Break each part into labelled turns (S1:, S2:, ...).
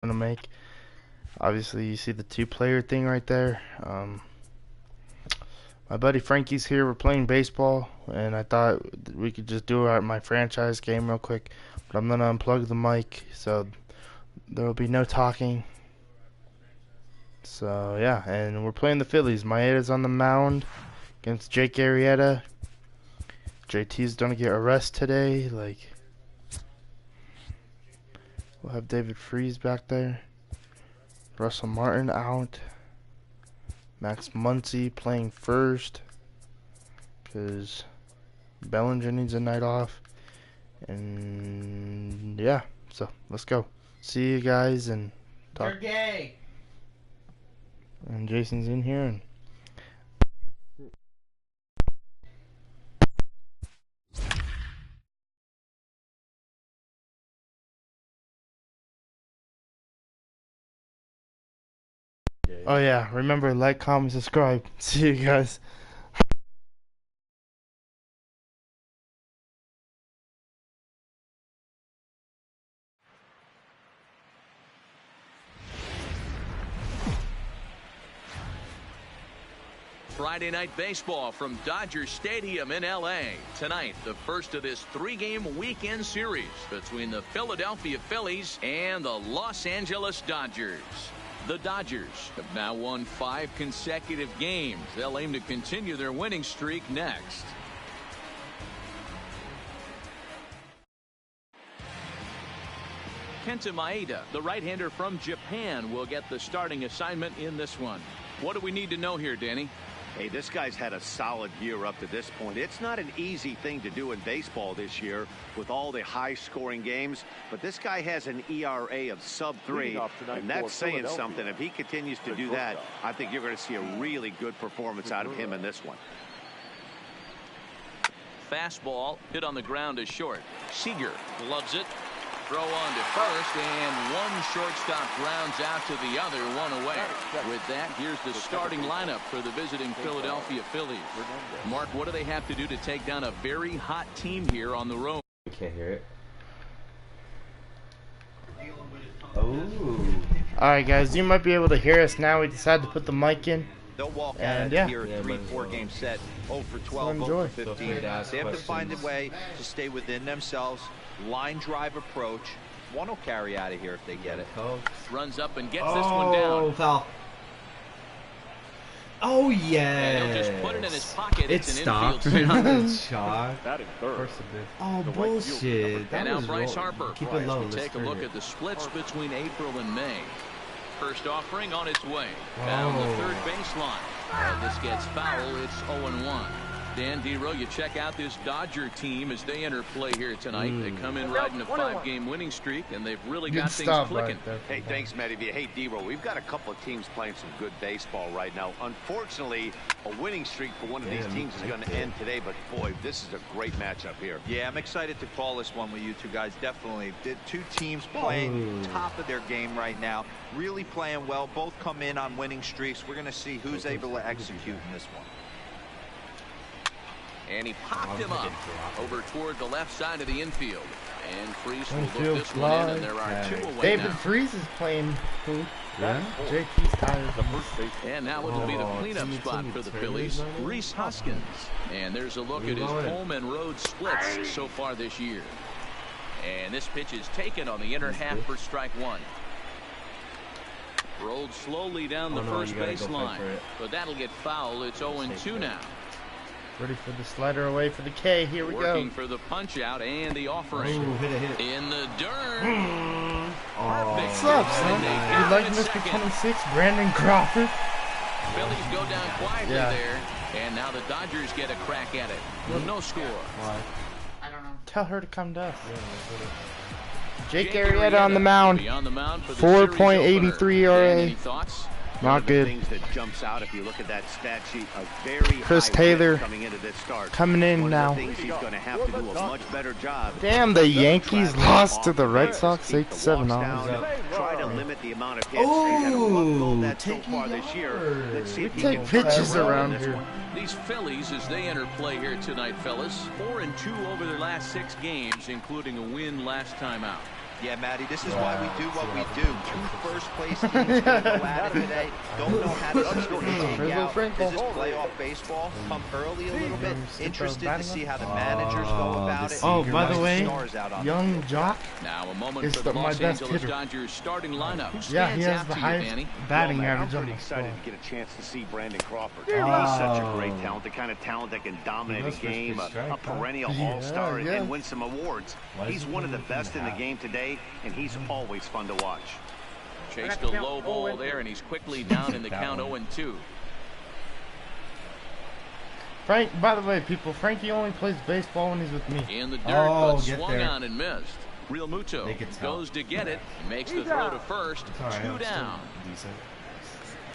S1: gonna make. Obviously, you see the two-player thing right there. My buddy Frankie's here. We're playing baseball, and I thought we could just do my franchise game real quick. But I'm gonna unplug the mic, so there will be no talking. So yeah, and we're playing the Phillies. Maeda's on the mound against Jake Arrieta. JT's gonna get a rest today. We'll have David Freese back there. Russell Martin out. Max Muncy playing first because Bellinger needs a night off. And yeah, so let's go. See you guys and talk.
S2: You're gay.
S1: And Jason's in here. And oh yeah, remember, like, comment, subscribe. See you guys.
S3: Friday Night Baseball from Dodger Stadium in L.A. Tonight, the first of this three-game weekend series between the Philadelphia Phillies and the Los Angeles Dodgers. The Dodgers have now won 5 consecutive games. They'll aim to continue their winning streak next. Kenta Maeda, the right-hander from Japan, will get the starting assignment in this one. What do we need to know here, Danny?
S4: Hey, this guy's had a solid year up to this point. It's not an easy thing to do in baseball this year with all the high-scoring games, but this guy has an ERA of sub-3, and that's saying something. If he continues to do that, I think you're going to see a really good performance out of him in this one.
S3: Fastball hit on the ground to short. Seager loves it. Throw on to first, and one shortstop grounds out to the other, one away. With that, here's the starting lineup for the visiting Philadelphia Phillies. Mark, what do they have to do to take down a very hot team here on the road?
S2: I can't hear it. Oh.
S1: Alright guys, you might be able to hear us now. We decided to put the mic in.
S4: They'll walk
S1: And
S4: out
S1: yeah.
S4: here a 3-4 game set, 0 for 12,
S1: Enjoy.
S4: 0 for 15. They have to
S2: questions.
S4: find a way to stay within themselves. Line drive approach. One will carry out of here if they get it.
S3: Runs up and gets this one down.
S2: Foul. Oh
S3: And
S2: yeah.
S3: he'll just put it in his pocket.
S2: It
S3: It's an
S2: stopped
S3: infield
S2: right on
S3: single.
S2: the shot.
S5: That in third.
S2: Oh bullshit. That
S3: And now
S2: was
S3: Bryce
S2: wrong.
S3: Harper.
S2: Keep it low.
S3: We take a look at the splits between April and May. First offering on its way. Down the third baseline. This gets foul. It's 0-1. Dan Dero, you check out this Dodger team as they enter play here tonight. They come in riding a 5-game winning streak, and they've really got things clicking.
S4: Hey, thanks, Matty. Hey, D-Roll, we've got a couple of teams playing some good baseball right now. Unfortunately, a winning streak for one of these teams is going to end today, but boy, this is a great matchup here.
S6: Yeah, I'm excited to call this one with you two guys. Definitely. Two teams playing top of their game right now. Really playing well. Both come in on winning streaks. We're going to see who's able to execute in this one.
S3: And he popped him up over toward the left side of the infield. And Freese will
S1: Infield
S3: look this one in, and there are two away
S1: David
S3: now.
S1: Freese is playing who?
S2: Yeah.
S1: JT's tired.
S3: And now it'll be the cleanup spot for the Phillies, Rhys Hoskins. And there's a look at his home and road splits so far this year. And this pitch is taken on the inner half for strike one. Rolled slowly down the first baseline, but that'll get foul. It's 0-2 now.
S1: Ready for the slider away for the K. Here we go.
S3: Working for the punch out and the offering.
S2: Ooh, hit it.
S3: In the dirt.
S1: What's up, son? You like Mr. 26, Brandon Crawford?
S3: Phillies go down quietly there, and now the Dodgers get a crack at it. With no score.
S1: Why? I don't know. Tell her to come to us. Jake Arrieta on the mound. 4.83 ERA.
S3: Any thoughts?
S1: Not good.
S4: Things that jumps out if you look at that stat sheet, a very
S1: Chris
S4: high
S1: Taylor
S4: risk coming into this start.
S1: coming in
S4: One
S1: now.
S4: of the things he's going to have to do a much better job.
S1: Damn, the Yankees lost to the Red Sox 8-7.
S4: Try to limit the amount of hits. He's had a rough go of that so far this year. Let's see if he
S1: Take
S4: can
S1: pitches
S4: well
S1: around
S4: in this
S1: here.
S4: one.
S3: These Phillies, as they enter play here tonight, fellas, 4-2 over their last 6 games, including a win last time out.
S6: Yeah, Matty, this is why we do what we do. 2 first-place teams going to go at it today. Don't know how to take out. Is this playoff baseball? Come early a little bit. Interested to see how the managers go about it.
S1: Oh, by the way,
S6: Young
S1: Young Jock
S3: Now a moment
S1: is
S3: for the
S1: my
S3: Los
S1: best
S3: Angeles
S1: hitter.
S3: Dodgers starting lineup. Who
S1: Yeah, he
S3: stands
S1: has
S3: out
S1: the
S3: to you,
S1: highest
S3: Danny?
S1: batting
S4: Well, man,
S1: average
S4: I'm
S1: on
S4: pretty
S1: the
S4: excited
S1: squad.
S4: to get a chance to see Brandon Crawford. He's such a great talent, the kind of talent that can dominate a game, a perennial all-star, and win some awards. He's one of the best in the game today, and he's always fun to watch.
S3: Chased a low ball there, and he's quickly down in the count 0-2.
S1: Frank, by the way, people, Frankie only plays baseball when he's with me.
S3: In the dirt,
S2: Oh,
S3: but
S2: get
S3: swung
S2: there.
S3: on and missed. Real Muto
S2: They could tell.
S3: goes to get it, makes the throw to first,
S2: It's all right,
S3: 2
S2: I'm still
S3: down.
S2: decent.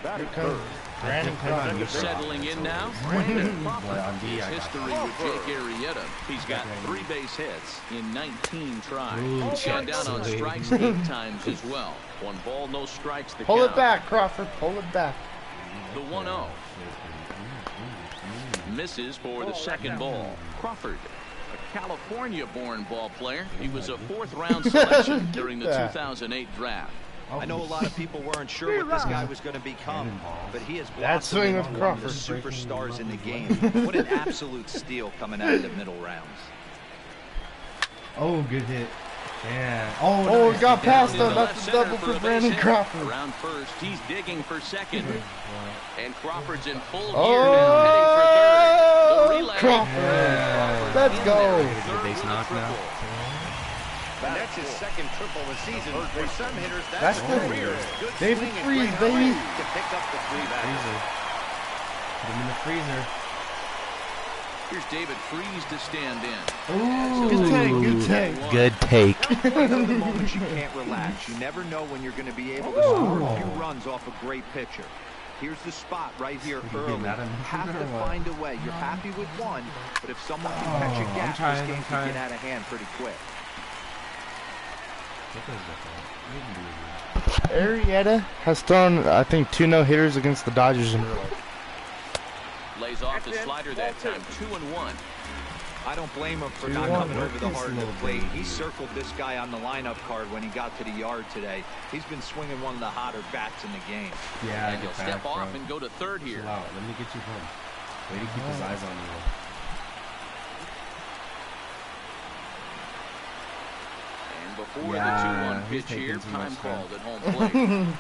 S1: Here comes Brandon Crawford.
S3: Settling in now, Brandon Crawford.
S2: Boy, on D, I
S3: His
S2: got
S3: history with Jake Arrieta. He's got 3 base hits in 19 tries.
S2: Ooh,
S3: He's got down on
S2: check.
S3: strikes 8 times as well. 1 ball, no strikes. The
S1: Pull
S3: count.
S1: it back, Crawford. Pull it back.
S3: The 1-0 misses for the second ball. Crawford, a California-born ball player. He was a 4th-round selection during the 2008 draft.
S6: I know a lot of people weren't sure what this guy was going to become, but he has
S1: That swing
S6: blossomed
S1: was
S6: into one of the
S1: Crawford.
S6: superstars in the game. What an absolute steal coming out of the middle rounds.
S2: Oh, good hit. Yeah. Oh,
S1: Oh,
S2: nice.
S1: it got past
S3: In the
S1: him.
S3: left
S1: That's a
S3: center
S1: double
S3: for
S1: for
S3: a base
S1: Brandon
S3: hit.
S1: Crawford.
S3: Around first, he's digging for second. And Crawford's in full gear
S1: Oh,
S3: now, heading for third. The relay.
S1: Crawford.
S2: Yeah.
S1: Let's
S3: In
S1: go.
S3: there,
S2: Get a
S3: third
S2: base
S3: with a
S2: knock now.
S3: triple.
S4: And that's his second triple of the season. For some hitters,
S1: That's
S4: that's
S1: good.
S4: career. Good
S1: David
S4: swing and
S1: Freeze,
S4: great
S1: baby.
S4: ability to pick up the 3 batters.
S2: Freezer. Put him in the freezer.
S3: Here's David Freeze to stand in.
S2: Ooh.
S1: Good take, good take.
S2: Good take.
S6: Those are the moments you can't relax. You never know when you're going to be able to score a few runs off a great pitcher. Here's the spot right here early.
S2: mad at me?
S6: Have to find a way. You're happy with one, but if someone can catch a gap,
S2: trying,
S6: this game
S2: I'm
S6: can
S2: trying.
S6: get out of hand pretty quick.
S1: Arrieta has thrown, I think, 2 no-hitters against the Dodgers in a row.
S3: Lays off the slider that time, 2-1.
S6: I don't blame him for not
S1: 2-1.
S6: coming over the heart of the plate. He circled this guy on the lineup card when he got to the yard today. He's been swinging one of the hotter bats in the game.
S2: Yeah,
S3: And he'll
S2: get
S3: step
S2: back,
S3: off
S2: bro.
S3: and go to third here.
S2: Chill out. Let me get you home. Way to keep his eyes on you.
S3: And before
S2: Yeah,
S3: the 2-1
S2: he's
S3: pitch
S2: taking
S3: here,
S2: too much
S3: time
S2: time.
S3: called at home plate.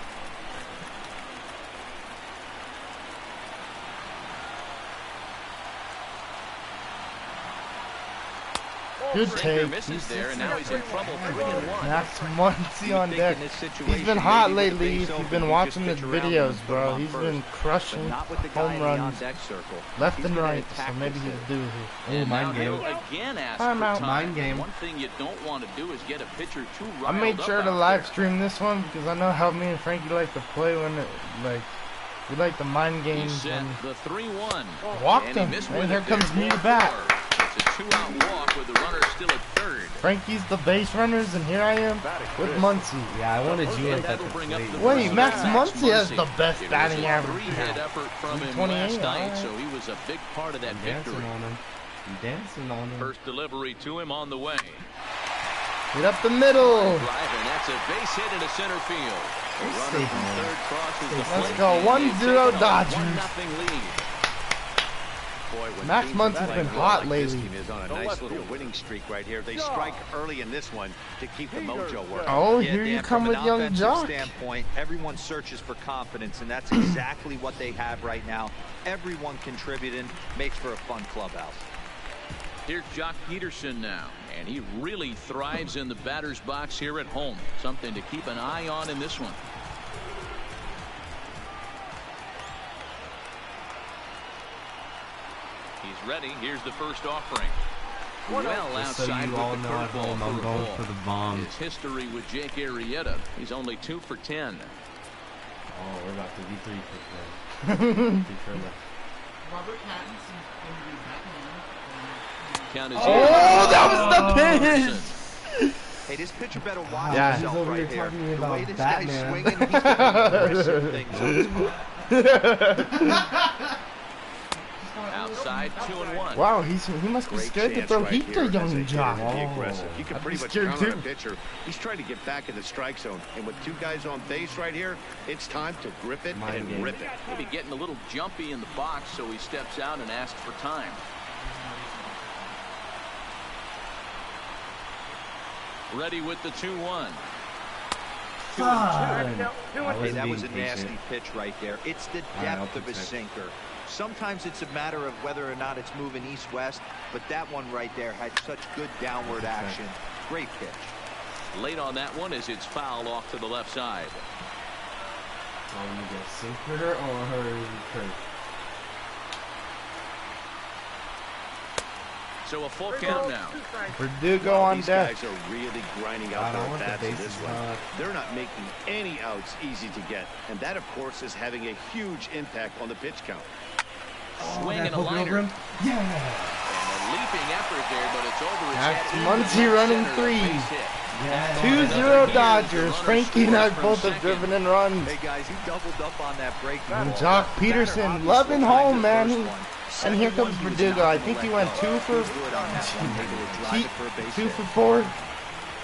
S1: Good
S3: Breaker
S1: take.
S3: misses there, and now he's in trouble, 3-1.
S1: Max Muncy on
S6: think
S1: deck.
S6: in this
S1: He's
S6: situation,
S1: been hot
S6: maybe with
S1: lately.
S6: base
S1: If you've
S6: open,
S1: been
S6: you
S1: watching
S6: just
S1: his
S6: pitch around him
S1: videos,
S6: and put him
S1: bro,
S6: on
S1: he's
S6: first.
S1: been
S6: But
S1: crushing
S6: not with the guy in
S1: home
S6: the
S1: runs
S6: on-deck circle.
S1: left
S6: He's
S1: and
S6: gonna
S1: right.
S6: attack
S1: So maybe
S6: this
S1: he'll
S6: hit.
S1: do it.
S3: And
S2: mind
S3: now
S2: game.
S3: he'll again ask
S1: Time
S3: for
S1: out.
S3: time.
S2: Mind game.
S3: One thing you don't want to do is get a pitcher too
S1: I
S3: riled
S1: made
S3: up
S1: sure to
S3: out
S1: live
S3: there.
S1: stream this one because I know how me and Frankie like to play when it, like, we like the mind
S3: He
S1: games.
S3: set
S1: And
S3: the 3-1.
S1: walked
S3: And he
S1: him.
S3: missed
S1: And
S3: with
S1: here
S3: it there,
S1: comes me
S3: ball
S1: back.
S3: 4. It's a 2-out walk with the runner still at third.
S1: Frankie's the base runners, and here I am with Muncy.
S2: Yeah, I wanted you
S3: And
S2: at that
S3: that'll bring up the
S1: Wait,
S3: first
S1: Max
S3: baseman,
S1: Muncy has the best
S3: It was
S1: batting
S3: a
S1: average.
S3: 3-hit effort from him
S1: 28,
S3: last night,
S1: alright.
S3: so he was a big part of that
S2: Dancing
S3: victory.
S2: on him. I'm dancing on him.
S3: First delivery to him on the way.
S1: Hit up the middle.
S3: Drive, and that's a base hit into center field. The runner
S2: safe,
S3: from
S2: man.
S3: third crosses the
S1: Let's
S3: plate,
S1: go.
S3: and
S1: 1-0
S3: they've taken a
S1: Dodgers.
S3: 1-0 lead.
S4: Boy, when
S1: Max
S4: teams are
S1: Muncy's
S4: playing
S1: been
S4: well
S1: hot
S4: like
S1: lately.
S4: This team is on a nice little winning streak right here. They strike early in this one to keep the mojo working.
S1: Oh,
S6: Yeah,
S1: here you
S6: Dan,
S1: come
S6: from
S1: with
S6: an
S1: young
S6: offensive
S1: Jock.
S6: standpoint, everyone searches for confidence, and that's exactly what they have right now. Everyone contributing makes for a fun clubhouse.
S3: Here's Jock Peterson now, and he really thrives in the batter's box here at home. Something to keep an eye on in this one. He's ready. Here's the first offering. Well
S2: Just so
S3: outside
S2: you all
S3: with the
S2: know at
S3: curveball
S2: home,
S3: for
S2: I'm
S3: a
S2: going
S3: ball.
S2: for the bomb.
S3: His history with Jake Arrieta. He's only 2 for 10.
S2: Oh, we're about to be 3 for 4.
S3: Count is
S1: Oh, that was the pitch.
S6: Hey, this pitcher better watch
S1: Yeah.
S6: himself
S2: He's over
S6: right
S2: here
S6: here.
S2: talking
S6: The
S2: about
S6: way this
S2: Batman.
S6: guy's swinging, he's going to things on his mind.
S3: outside tied 2-1.
S1: Wow, he must be
S4: Great
S1: scared to
S4: chance
S1: throw
S4: right
S1: heat
S4: here
S1: to
S4: as a
S1: young
S4: hitter
S1: Jock.
S4: to be aggressive. You can
S1: I'd
S4: pretty
S1: be
S4: much
S1: scared
S4: count on a
S1: too.
S4: pitcher. He's trying to get back in the strike zone, and with 2 guys on base right here, it's time to grip it and rip it.
S3: Maybe getting a little jumpy in the box, so he steps out and asks for time. Ready with the 2-1. 2-2.
S6: Hey, that was a nasty pitch right there. It's the depth of his sinker. Sometimes it's a matter of whether or not it's moving east-west, but that one right there had such good downward action. Great pitch.
S3: Late on that one as it's fouled off to the left side.
S2: You get sinker or her curve?
S3: So a full count now.
S1: Verdugo on
S4: These
S1: deck.
S4: guys are really grinding out their bats in this one. They're not making any outs easy to get, and that, of course, is having a huge impact on the pitch count.
S3: Swing and a liner. And a leaping effort there, but it's over his
S1: Max
S3: head.
S1: Muncy running threes. 2-0 Dodgers. Frankie and I both have driven in runs.
S6: Hey guys, he doubled up on that break.
S1: And Jock Peterson loving home, man. And here comes Verdugo. I think he went 2 for 4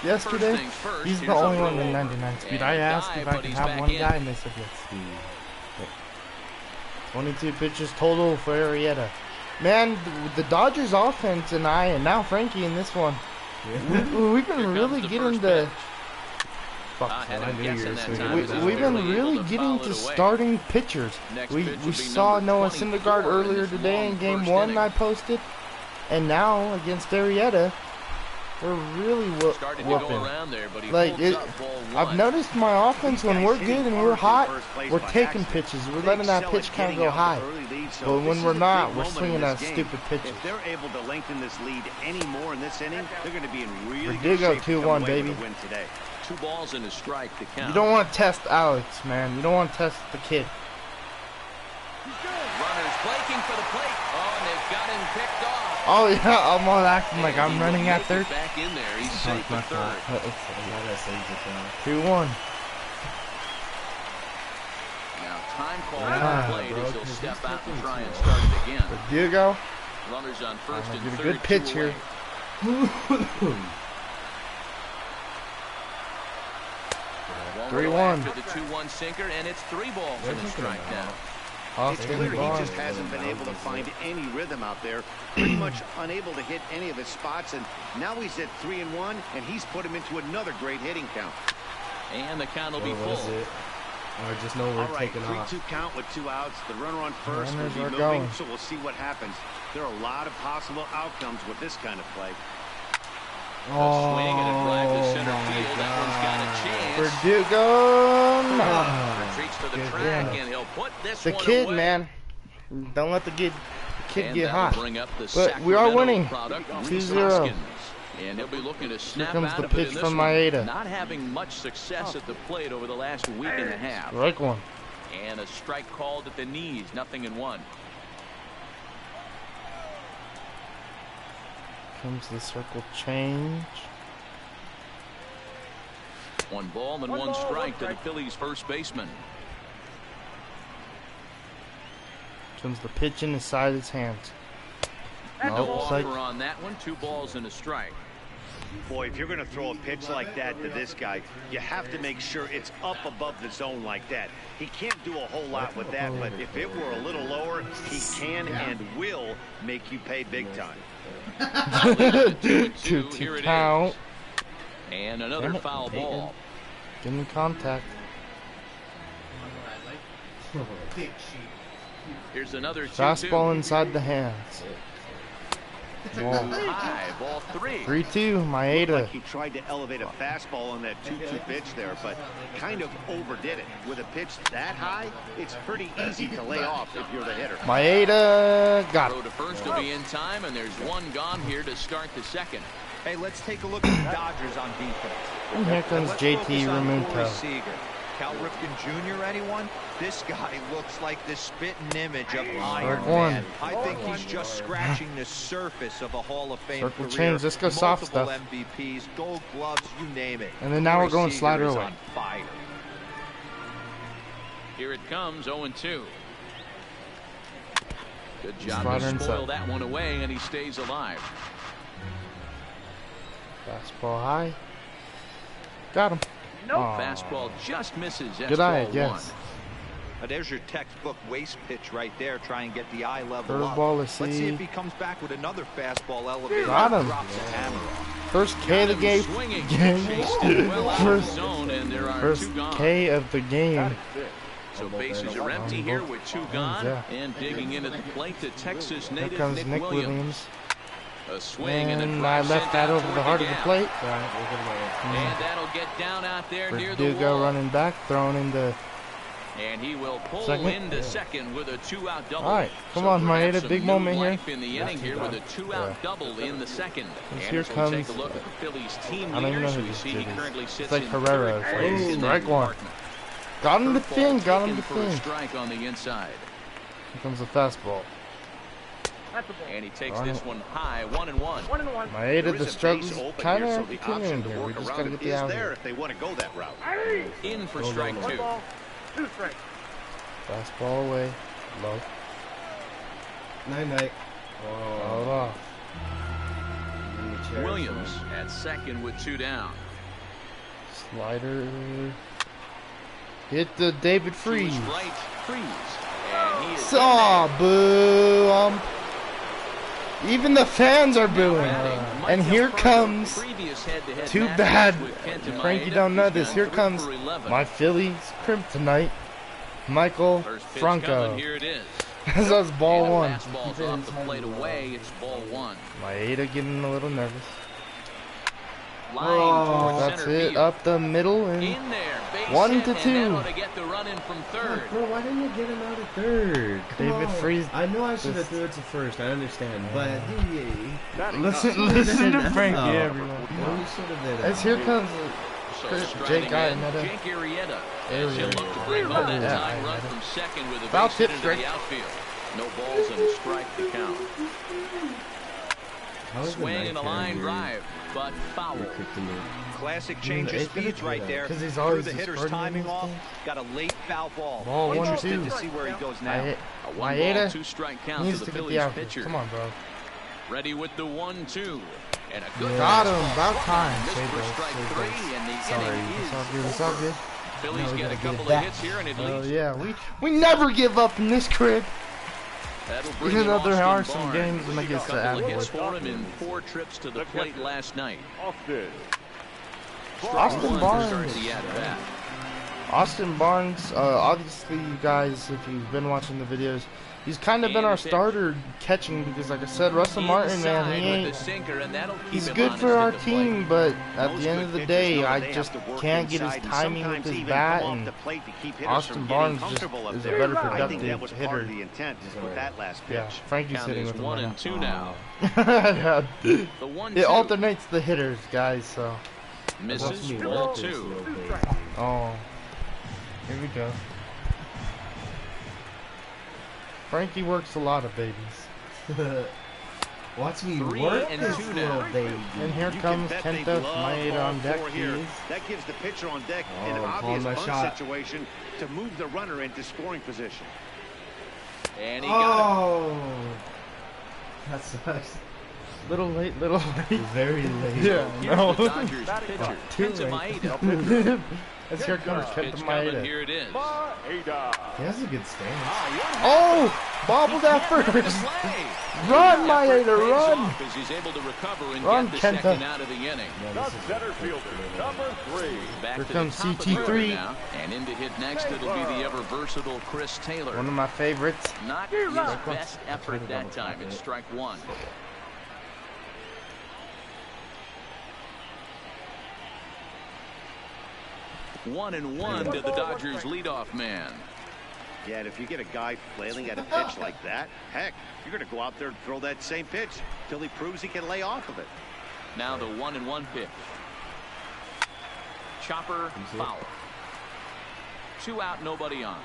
S1: yesterday. He's the only one in 99 speed. I asked if I could have one guy, and they said yes. 22 pitches total for Arrieta. Man, the Dodgers offense and I, and now Frankie in this one, we've been really getting to. We've been really getting to starting pitchers. We saw Noah Syndergaard earlier today in game 1 I posted, and now against Arrieta, we're really whooping. Like, I've noticed my offense, when we're good and we're hot, we're taking pitches. We're letting that pitch count go high. But when we're not, we're swinging that stupid pitches.
S4: If they're able to lengthen this lead any more in this inning, they're going to be in really
S1: good shape to come away with
S4: a win today.
S3: 2 balls and a strike to count.
S1: You don't want to test Alex, man. You don't want to test the kid.
S3: Runners breaking for the plate. Oh, and they've got him picked off.
S1: Oh yeah, I'm all acting like I'm running at third.
S3: Back in there, he's safe for third.
S1: 2-1.
S3: Now time call on the plate as he'll step out and try and start it again.
S1: Diego.
S3: Runners on first and
S1: get a
S3: third.
S1: good pitch here. 3-1.
S3: To the 2-1 sinker, and it's 3 balls and a strike now.
S4: It's clear he just hasn't been able to find any rhythm out there. Pretty much unable to hit any of his spots, and now he's at 3-1, and he's put him into another great hitting count.
S3: And the count will be full.
S2: Or just know we're taking off.
S4: 3-2 count with 2 outs. The runner on first will be moving,
S1: going.
S4: so we'll see what happens. There are a lot of possible outcomes with this kind of play.
S3: A swing and a drive to center field. That one's got a chance.
S1: Verdugo.
S3: Retreats to the track, and he'll put this
S1: The
S3: one
S1: kid,
S3: away.
S1: man. Don't let the kid get hot.
S3: Bring up the
S1: But we are winning.
S3: product,
S1: 2-0.
S3: And he'll be looking to snap
S1: Here comes
S3: out
S1: the
S3: of it
S1: pitch
S3: in this
S1: from
S3: one.
S1: Maeda.
S3: Not having much success at the plate over the last week and a half.
S1: Strike 1.
S3: And a strike called at the knees. 0-1.
S1: Comes the circle change.
S3: 1 ball and 1 strike to the Phillies first baseman.
S1: Comes the pitch in inside his hands.
S3: No
S1: Nope,
S3: offer on that one. 2 balls and a strike.
S4: Boy, if you're going to throw a pitch like that to this guy, you have to make sure it's up above the zone like that. He can't do a whole lot with that, but if it were a little lower, he can and will make you pay big time.
S3: 2-2. Here it
S1: count.
S3: is. And another foul ball.
S1: Give me contact.
S3: Here's another 2-2.
S1: Fastball inside the hands.
S3: High, ball 3.
S1: 3-2, Maeda.
S4: Like he tried to elevate a fastball on that 2-2 pitch there, but kind of overdid it. With a pitch that high, it's pretty easy to lay off if you're the hitter.
S1: Maeda got
S3: Throw
S1: it.
S3: to first will be in time, and there's 1 gone here to start the second.
S6: Hey, let's take a look at the Dodgers on defense.
S1: And here comes
S6: Let's
S1: JT
S6: focus on Corey
S1: Remuto.
S6: Seager. Cal Ripken Jr., anyone? This guy looks like the spitting image of Iron
S1: one.
S6: Man. I think he's just scratching the surface of a Hall of Fame
S1: Circle
S6: career.
S1: change, let's go soft
S6: Multiple
S1: stuff.
S6: MVPs, gold gloves, you name it.
S1: And then now
S6: Corey
S1: we're going
S6: Seager
S1: slider
S6: is
S1: away.
S6: on fire.
S3: Here it comes, 0-2. Good job
S1: Slider
S3: to spoil
S1: inside.
S3: that one away, and he stays alive.
S1: Fastball high. Got him.
S3: Nope.
S1: Aw.
S3: Fastball just misses. That's
S1: Good eye,
S3: ball
S1: yes.
S3: one.
S6: There's your textball waist pitch right there. Try and get the eye level up.
S1: Curveball,
S6: Let's see if he comes back with another fastball elevated.
S1: Got him.
S6: Drops a hammer off.
S1: First K of the game.
S3: Swinging. Chased it well out of the
S1: First,
S3: zone, and there are
S1: first
S3: two gone.
S1: K of the game.
S3: So bases are empty here with two gone.
S1: Yeah.
S3: And digging into the plate, the Texas
S1: Here
S3: native
S1: comes Nick
S3: Williams.
S1: Williams.
S3: A swing and a
S1: And I
S3: drive
S1: left
S3: sent
S1: that
S3: out
S1: over the
S3: toward
S1: heart of the
S3: gap.
S1: plate.
S3: And that'll get down out there near the
S1: Verdugo
S3: wall.
S1: running back, throwing into.
S3: And he will pull
S1: Second.
S3: into second with a two-out double.
S1: All right, come
S3: So
S1: on, Maeda,
S3: perhaps
S1: big
S3: some
S1: moment
S3: new
S1: here.
S3: life in the inning here with a two-out double in the second.
S1: Here
S3: Anderson will take
S1: comes-
S3: a look at the Phillies team
S1: I don't even know
S3: leaders.
S1: who
S3: We
S1: this
S3: see
S1: kid
S3: he
S1: is.
S3: currently sits
S1: It's like
S3: in
S1: Herrera.
S3: third place in the
S1: Strike one.
S3: department.
S1: Got him to
S3: Curveball
S1: thin, got him
S3: taken
S1: to
S3: for a
S1: thin.
S3: strike on the inside.
S1: Here comes the fastball.
S3: And he takes
S1: Darn
S3: this
S1: it.
S3: one high, 1-1.
S1: Maeda,
S4: There
S1: the
S4: is a
S1: struggles
S4: base open
S1: kind
S4: here, so
S1: of
S4: the
S1: continuing
S4: option to
S1: here. We
S4: work
S1: just
S4: around
S1: got to
S4: it
S1: get the
S4: is
S1: out
S4: there
S1: here.
S4: if they want to go that route.
S3: In for strike two.
S1: Fastball away. Low.
S2: Night.
S1: Hold off.
S3: Williams at second with two down.
S1: Slider. Hit the David
S3: To
S1: Freeze.
S3: his right, Freeze. And he is
S1: Saw boo. Even the fans are booing. And here comes. Too bad. Frankie don't know this. Here comes my Phillies kryptonite, Michael Franco.
S3: Here it is.
S1: That was ball one.
S3: Fastball's off the plate away. It's ball one.
S1: Maeda getting a little nervous.
S3: Line towards
S1: That's
S3: center
S1: it.
S3: field.
S1: up the middle and
S3: In there, base
S1: 1
S3: hit,
S1: to
S3: and
S1: 2.
S3: that ought to get the run in from third.
S2: Bro, why didn't you get him out of third? Come
S1: David
S2: on.
S1: Freeze.
S2: I know I should have
S1: This-
S2: threw it to first. I understand, but
S1: listen to Frankie,
S2: No.
S1: everyone.
S2: Well, you should have did it.
S1: As here comes
S3: So
S1: Jake
S3: striding in,
S1: Arrieta.
S3: Jake Arrieta.
S1: There
S3: As
S1: we
S3: he'll
S1: go.
S3: look to bring home that
S1: Yeah,
S3: tying run
S1: Arrieta.
S3: from second with a
S1: Foul
S3: base
S1: tip
S3: hit into the
S1: strike.
S3: outfield. No balls and a strike to count.
S2: How is the
S3: Swing
S2: night
S3: and a
S2: fair
S3: line
S2: here?
S3: drive, but foul.
S2: Your kryptonite?
S6: Classic change of
S1: eighth inning?
S6: speeds right there.
S1: 'Cause he's
S6: Threw
S1: always
S6: the
S1: the
S6: hitter's
S1: starting
S6: timing
S1: in this
S6: off.
S1: thing.
S6: Got a late foul ball.
S1: Ball 1-2.
S6: Interested to see where he goes now.
S1: I
S3: A one ball,
S1: Maeda
S3: two strike count
S1: needs
S3: to
S1: to
S3: the
S1: get the
S3: Phillies
S1: outfield.
S3: pitcher.
S1: Come on, bro.
S3: Ready with the 1-2. And a good
S1: Got him.
S3: fastball.
S1: About
S3: Swung
S1: time.
S3: on, missed
S1: Save
S3: for
S1: those,
S3: strike
S1: save
S3: three,
S1: those.
S3: and the
S1: Sorry,
S3: inning
S1: it's
S3: is
S1: all good. It's all
S3: over.
S1: good.
S3: Phillies
S1: Now we
S3: get a
S1: gotta
S3: couple
S1: get
S3: of
S1: back.
S3: hits here, and it
S1: Oh
S3: leads.
S1: yeah, we never give up in this crib.
S3: That'll bring
S1: Even
S3: in
S1: though there
S3: Austin
S1: are some
S3: Barnes.
S1: games when it gets to
S3: A couple of hits
S1: Atwood.
S3: for him in 4 trips to the plate last night.
S1: Austin
S3: One to
S1: Barnes.
S3: start the at-bat.
S1: Austin Barnes, obviously you guys, if you've been watching the videos, he's kind of been our starter catching because like I said, Russell Martin, man, he
S3: Inside with the
S1: ain't,
S3: sinker, and that'll keep
S1: he's
S3: him
S1: good
S3: honest
S1: for
S3: at
S1: our
S3: the plate.
S1: team, but at
S4: Most
S1: the end
S4: good
S1: of the
S4: pitchers
S1: day,
S4: know
S1: I
S4: they have
S1: just
S4: to work
S1: can't get his
S4: inside and
S1: timing with
S4: sometimes
S1: his
S4: even
S1: bat,
S4: come off
S1: and
S4: the plate to keep hitters
S1: Austin
S4: from
S1: Barnes
S4: getting
S1: just
S4: comfortable up
S1: is a
S4: there.
S1: better
S4: I think that
S1: productive
S4: was
S1: hitter.
S4: part of the intent with that last pitch.
S1: Yeah, Frankie's
S3: Count
S1: hitting
S3: is
S1: with him
S3: 1
S1: right
S3: and 2 now.
S1: now.
S3: The 1-2
S1: It alternates the hitters, guys, so.
S3: misses
S2: Me
S3: ball
S2: left is
S3: 2.
S2: real big.
S1: Oh, here we go. Frankie works a lot of babies.
S2: Watch me
S3: 3
S2: work
S3: and
S2: this
S3: 2
S2: little
S3: now.
S2: baby.
S1: And here
S4: You
S1: comes
S4: can bet they
S1: Kenta
S4: love
S1: Maeda
S4: ball
S1: on deck.
S4: 4
S1: He
S4: here.
S1: is.
S4: That gives the pitcher on deck an
S2: Oh,
S4: obvious
S2: calling my
S4: bunt
S2: shot.
S4: situation to move the runner into scoring position.
S3: And he got
S2: Oh, that sucks.
S1: Little late, little late.
S2: Very late.
S1: Yeah,
S3: him. Here's
S1: no.
S3: the Dodgers pitcher,
S1: Too
S3: Kenta
S1: late.
S3: Maeda.
S1: As here comes
S3: Pitch
S1: Kenta
S3: coming,
S1: Maeda.
S3: here it is.
S2: He has a good stance.
S1: Oh! Bobbled that
S3: The
S1: first!
S3: play.
S1: Run, Maeda,
S3: Pays
S1: run!
S3: off as he's able to recover and
S1: Run,
S3: get the
S1: Kenta.
S3: second out of the inning.
S2: Yeah, this is
S5: Center fielder, number 3.
S3: Back
S1: Here
S3: to
S1: comes
S3: the top of the order
S1: CT3.
S3: now, and in to hit next, it'll be the ever-versatile Chris Taylor.
S1: One of my favorites.
S3: Not his best effort that time. It's strike 1. One and one to the Dodgers leadoff man.
S4: Yeah, and if you get a guy flailing at a pitch like that, heck, you're going to go out there and throw that same pitch till he proves he can lay off of it.
S3: Now the 1-1 pitch. Chopper foul. 2 out, nobody on.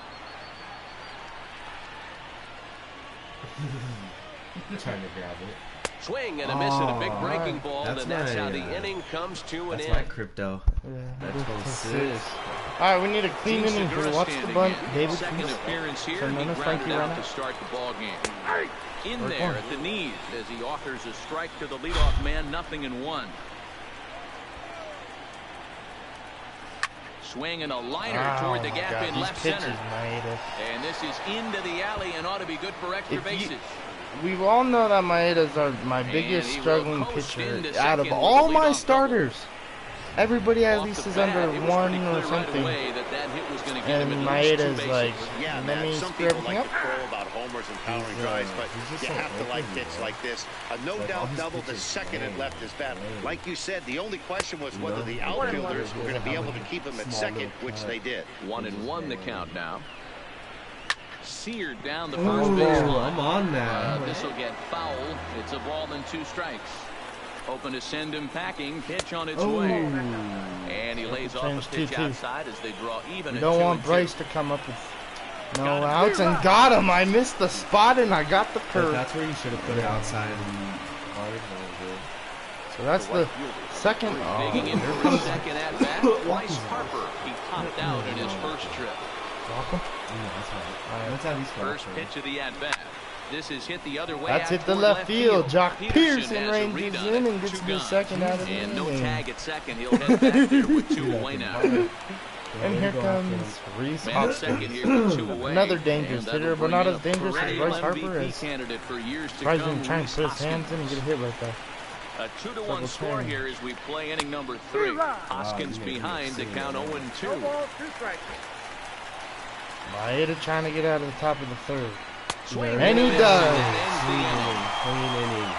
S2: Trying to grab it.
S3: Swing and a miss and a big
S1: Oh,
S3: breaking ball,
S2: that's
S3: and that's
S2: my,
S3: how the inning comes to an
S2: That's
S3: end.
S2: my crypto.
S1: Yeah,
S2: That's
S1: this
S2: what
S1: is
S2: sis.
S1: Alright, we need a clean
S3: Gene
S1: inning
S3: Segura
S1: here. Watch the
S3: standing
S1: bunt.
S3: in.
S1: David
S3: Second
S1: Fries.
S3: appearance here.
S1: So
S3: He
S1: known as
S3: grounded
S1: Frankie
S3: out
S1: right
S3: to
S1: now.
S3: start the ball game. In
S1: Or
S3: there
S1: one.
S3: at the knees as he offers a strike to the leadoff man. 0-1. Swinging a liner toward the gap in left center. And this is into the alley and ought to be good for extra bases.
S1: We all know that Maeda's are my biggest struggling pitcher out of all my starters. Everybody at least is under one or something. And Maeda's like,
S4: yeah,
S1: let me
S4: some
S1: screw
S4: people
S1: everything
S4: like
S1: up.
S4: to crow about homers and powering drives, but you have to like hits like this. A no-doubt double to second and left is battle. Like you said, the only question was whether the outfielders were going to be able to keep him at second, which they did.
S3: 1-1 the count now. Seared down the first base line.
S2: I'm on that.
S3: This will get foul. It's a ball and 2 strikes. Hoping to send him packing. Pitch on its way. And he lays off a pitch
S1: 2-2.
S3: outside as they draw even.
S1: You don't want Bryce to come up with no outs, and got him. I missed the spot and I got the curve.
S2: That's where you should have put it outside.
S1: So that's the second.
S3: Digging in for a second at bat. Bryce Harper. He popped out in his first trip. First pitch of the at bat. This is hit the other way.
S1: That's hit the left field. Jock Peterson ranges in and gets the second out of the inning.
S3: And no tag at second. He'll head back there with 2 away now.
S1: And here comes Reese
S3: Man at second here with 2 away.
S1: Another dangerous hitter, but not as dangerous as
S3: perennial
S1: Bryce Harper
S3: MVP
S1: is.
S3: candidate for years to
S1: Bryce
S3: come,
S1: been trying to put his
S3: Reese
S1: hands in and get a hit right there.
S3: A 2-1 score here as we play inning number 3. Hoskins behind to count 0-2.
S1: Maeda trying to get out of the top of the third.
S3: Swing
S1: And he
S3: and
S1: does.
S3: that ends the inning.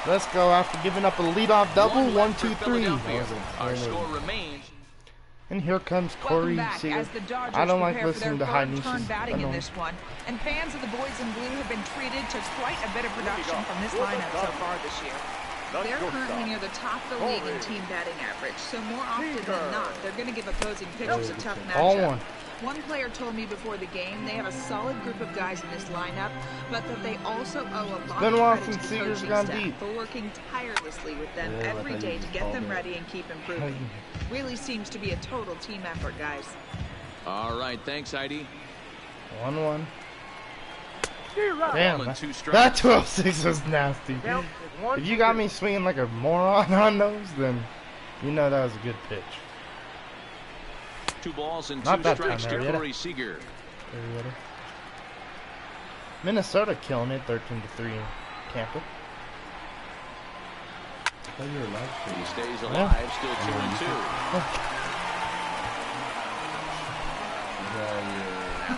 S1: Let's go after giving up a leadoff double. 1, 2, 3.
S3: Our score remains.
S1: And here comes Corey Seager. I don't like listening to high niches.
S7: Batting in this one, and fans of the boys in blue have been treated to quite a bit of production from this lineup so far this year. They're currently near the top of the league in team batting average, so more often than not, they're going to give opposing pitchers a tough
S1: All
S7: matchup.
S1: one.
S7: One player told me before the game they have a solid group of guys in this lineup, but that they also owe a lot
S1: Been a
S7: of
S1: while
S7: credit
S1: since
S7: to the
S1: Seager's
S7: coaching
S1: gone
S7: staff
S1: deep.
S7: for working tirelessly with them every day to get them ready and keep improving. Really seems to be a total team effort, guys.
S3: All right, thanks, Heidi.
S1: 1-1.
S3: Damn,
S1: Damn, that 12-6 was nasty. If you got me swinging like a moron on those, then you know that was a good pitch.
S3: 2 balls and 2
S1: Not that
S3: strikes
S1: time,
S3: to
S1: Marietta.
S3: Corey Seager.
S1: Minnesota killing it 13-3 in Tampa.
S3: He stays alive, still 2-2.